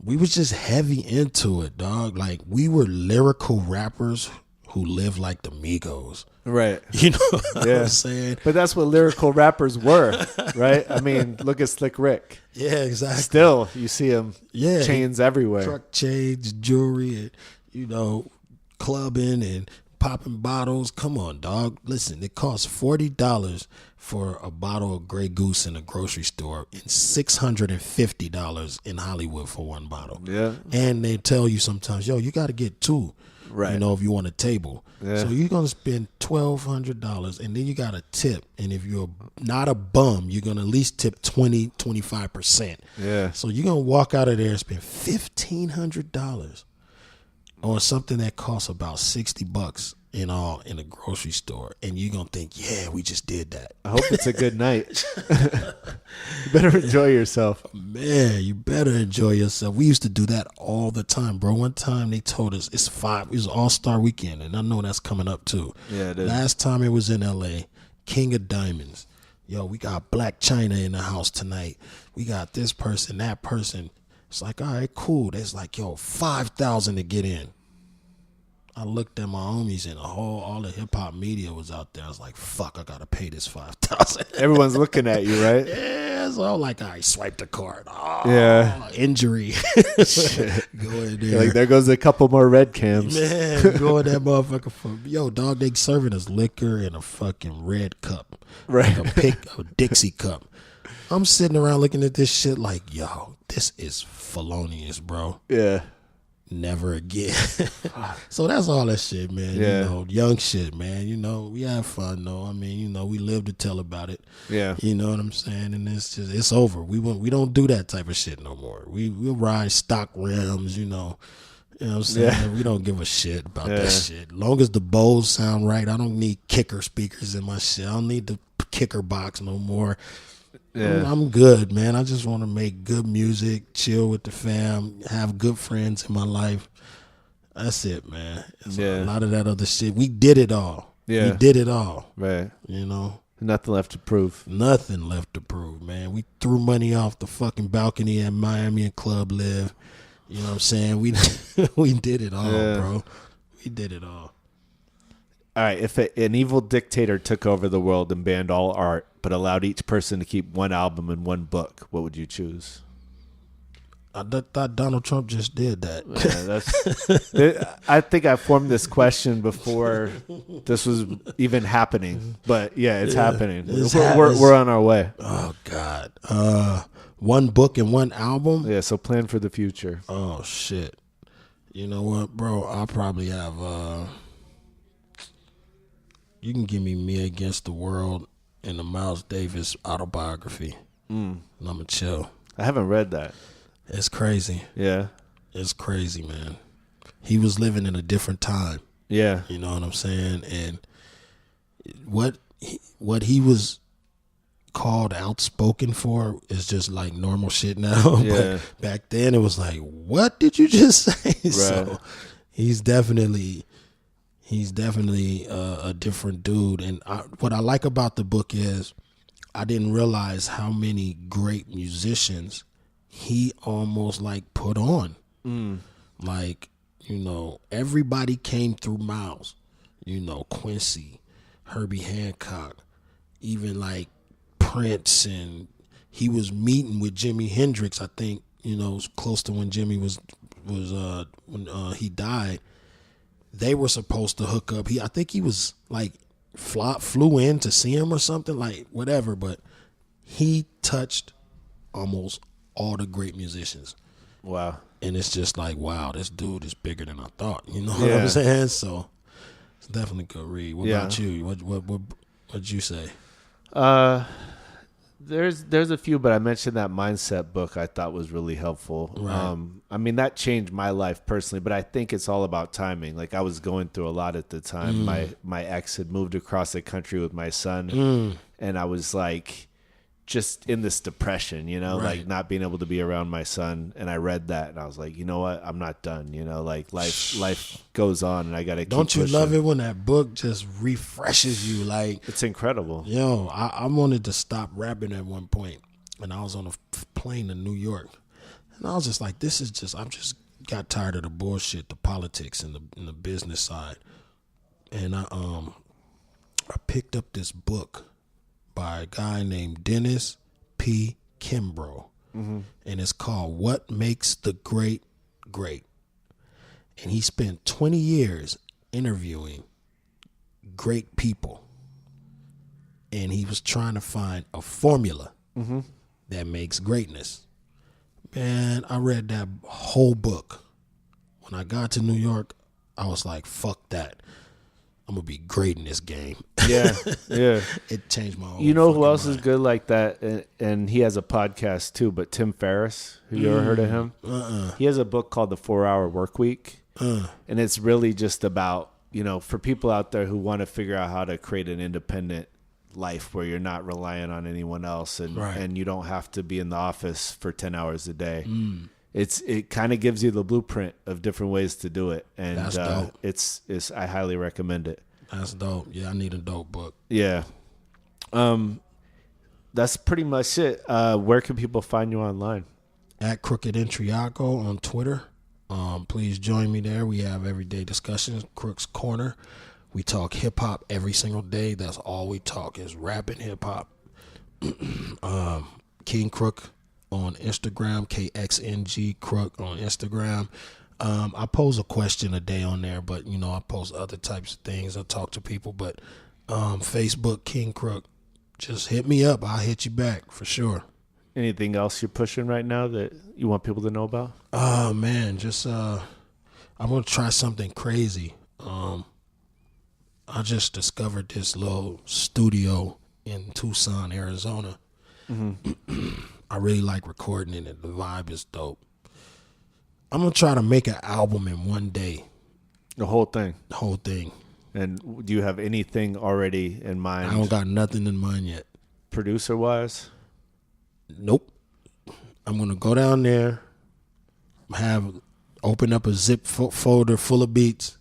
We was just heavy into it, dog. Like, we were lyrical rappers who lived like the Migos. Right. You know what I'm saying? But that's what lyrical rappers were, right? I mean, look at Slick Rick. Yeah, exactly. Still, you see him chains everywhere. Truck chains, jewelry, and, clubbing and popping bottles. Come on, dog. Listen, it costs $40 for a bottle of Grey Goose in a grocery store and $650 in Hollywood for one bottle. Yeah. And they tell you sometimes, you got to get two. Right. If you want a table. Yeah. So you're going to spend $1,200 and then you got a tip. And if you're not a bum, you're going to at least tip 20-25%. Yeah. So you're going to walk out of there and spend $1,500 on something that costs about $60 in all in a grocery store. And you're going to think, yeah, we just did that. I hope it's a good night. You better enjoy yourself. Man, you better enjoy yourself. We used to do that all the time, bro. One time they told us it was All-Star Weekend, and I know that's coming up too. Yeah, it is. Last time it was in L.A., King of Diamonds. We got Black China in the house tonight. We got this person, that person. It's like, all right, cool. That's like, $5,000 to get in. I looked at my homies and all the hip hop media was out there. I was like, fuck, I gotta pay this $5,000. Everyone's looking at you, right? Yeah, so I'm like, all right, swipe the card. Oh, yeah. Injury. Go in there. Like, there goes a couple more red cams. Man, go in that motherfucker for dog, they serving us liquor in a fucking red cup. Right. Like a Dixie cup. I'm sitting around looking at this shit like, this is felonious, bro. Yeah. Never again. So that's all that shit, man. Yeah. Young shit, man. We have fun though. I mean, we live to tell about it. Yeah. You know what I'm saying? And it's over. We don't do that type of shit no more. We'll ride stock rims, You know what I'm saying? Yeah. We don't give a shit about that shit. Long as the bowls sound right, I don't need kicker speakers in my shit. I don't need the kicker box no more. Yeah. I'm good, man. I just want to make good music, chill with the fam, have good friends in my life. That's it, man. A lot of that other shit. We did it all. Yeah. We did it all. Right. Nothing left to prove. Nothing left to prove, man. We threw money off the fucking balcony at Miami and Club Live. You know what I'm saying? We did it all, bro. We did it all. All right, if an evil dictator took over the world and banned all art, but allowed each person to keep one album and one book, what would you choose? I thought Donald Trump just did that. I think I formed this question before this was even happening, but it's happening. We're on our way. Oh God! One book and one album. Yeah, so plan for the future. Oh shit! You know what, bro? I'll probably have. You can give me Against the World and the Miles Davis autobiography. And I'm going to chill. I haven't read that. It's crazy. Yeah. It's crazy, man. He was living in a different time. Yeah. You know what I'm saying? And what he was called outspoken for is just like normal shit now. Yeah. But back then it was like, what did you just say? Right. So he's definitely a different dude. And what I like about the book is I didn't realize how many great musicians he almost like put on. Like, everybody came through Miles. Quincy, Herbie Hancock, even like Prince, and he was meeting with Jimi Hendrix. I think close to when Jimmy was when he died. They were supposed to hook up. I think he was like flew in to see him or something, like whatever. But he touched almost all the great musicians. Wow. And it's just like, wow, this dude is bigger than I thought. You know what I'm saying? So it's definitely a good read. What about you? What'd you say? There's a few, but I mentioned that mindset book I thought was really helpful. Right. I mean, that changed my life personally, but I think it's all about timing. Like, I was going through a lot at the time. My ex had moved across the country with my son, and I was like just in this depression, like not being able to be around my son. And I read that and I was like, you know what? I'm not done, like life goes on and I got to keep Don't you pushing. love it when that book just refreshes you? Like, it's incredible. Yo, I wanted to stop rapping at one point, and I was on a plane to New York, and I was just like, I'm just got tired of the bullshit, the politics and the business side. And I picked up this book by a guy named Dennis P. Kimbrough, and it's called What Makes the Great Great. And he spent 20 years interviewing great people, and he was trying to find a formula that makes greatness. Man, I read that whole book. When I got to New York, I was like, fuck that. I'm going to be great in this game. Yeah. It changed my whole who else mind. is good like that? And he has a podcast too, but Tim Ferriss, have you ever heard of him? He has a book called The 4-Hour Workweek. And it's really just about, for people out there who want to figure out how to create an independent life where you're not relying on anyone else and you don't have to be in the office for 10 hours a day. It kind of gives you the blueprint of different ways to do it, and that's dope. It's I highly recommend it. That's dope. Yeah, I need a dope book. Yeah, that's pretty much it. Where can people find you online? At Crooked Entriaco on Twitter. Please join me there. We have everyday discussions, Crook's Corner. We talk hip hop every single day. That's all we talk is rap and hip hop. King Crook on Instagram, KXNG Crook on Instagram. I pose a question a day on there, but I post other types of things. I talk to people, but Facebook, King Crook, just hit me up. I'll hit you back for sure. Anything else you're pushing right now that you want people to know about? Oh man, just I'm gonna try something crazy. I just discovered this little studio in Tucson, Arizona. I really like recording in it. The vibe is dope. I'm going to try to make an album in one day. The whole thing? The whole thing. And do you have anything already in mind? I don't got nothing in mind yet. Producer-wise? Nope. I'm going to go down there, open up a zip folder full of beats.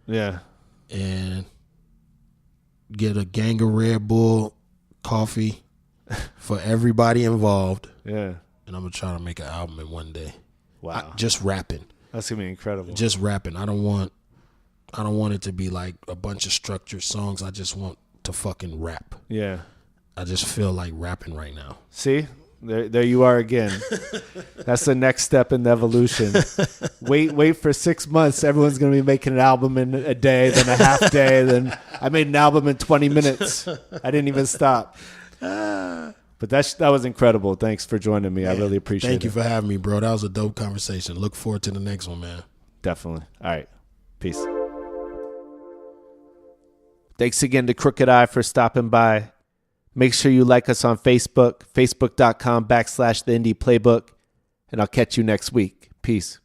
Yeah. And get a gang of Red Bull, coffee for everybody involved. Yeah. And I'm going to try to make an album in one day. Wow. Just rapping. That's going to be incredible. Just rapping. I don't want it to be like a bunch of structured songs. I just want to fucking rap. Yeah. I just feel like rapping right now. See? There you are again. That's the next step in the evolution. Wait for 6 months. Everyone's going to be making an album in a day, then a half day. Then I made an album in 20 minutes. I didn't even stop. But that was incredible. Thanks for joining me. Man, I really appreciate it. Thank you for having me, bro. That was a dope conversation. Look forward to the next one, man. Definitely. All right. Peace. Thanks again to Crooked Eye for stopping by. Make sure you like us on Facebook, facebook.com/The Indie Playbook. And I'll catch you next week. Peace.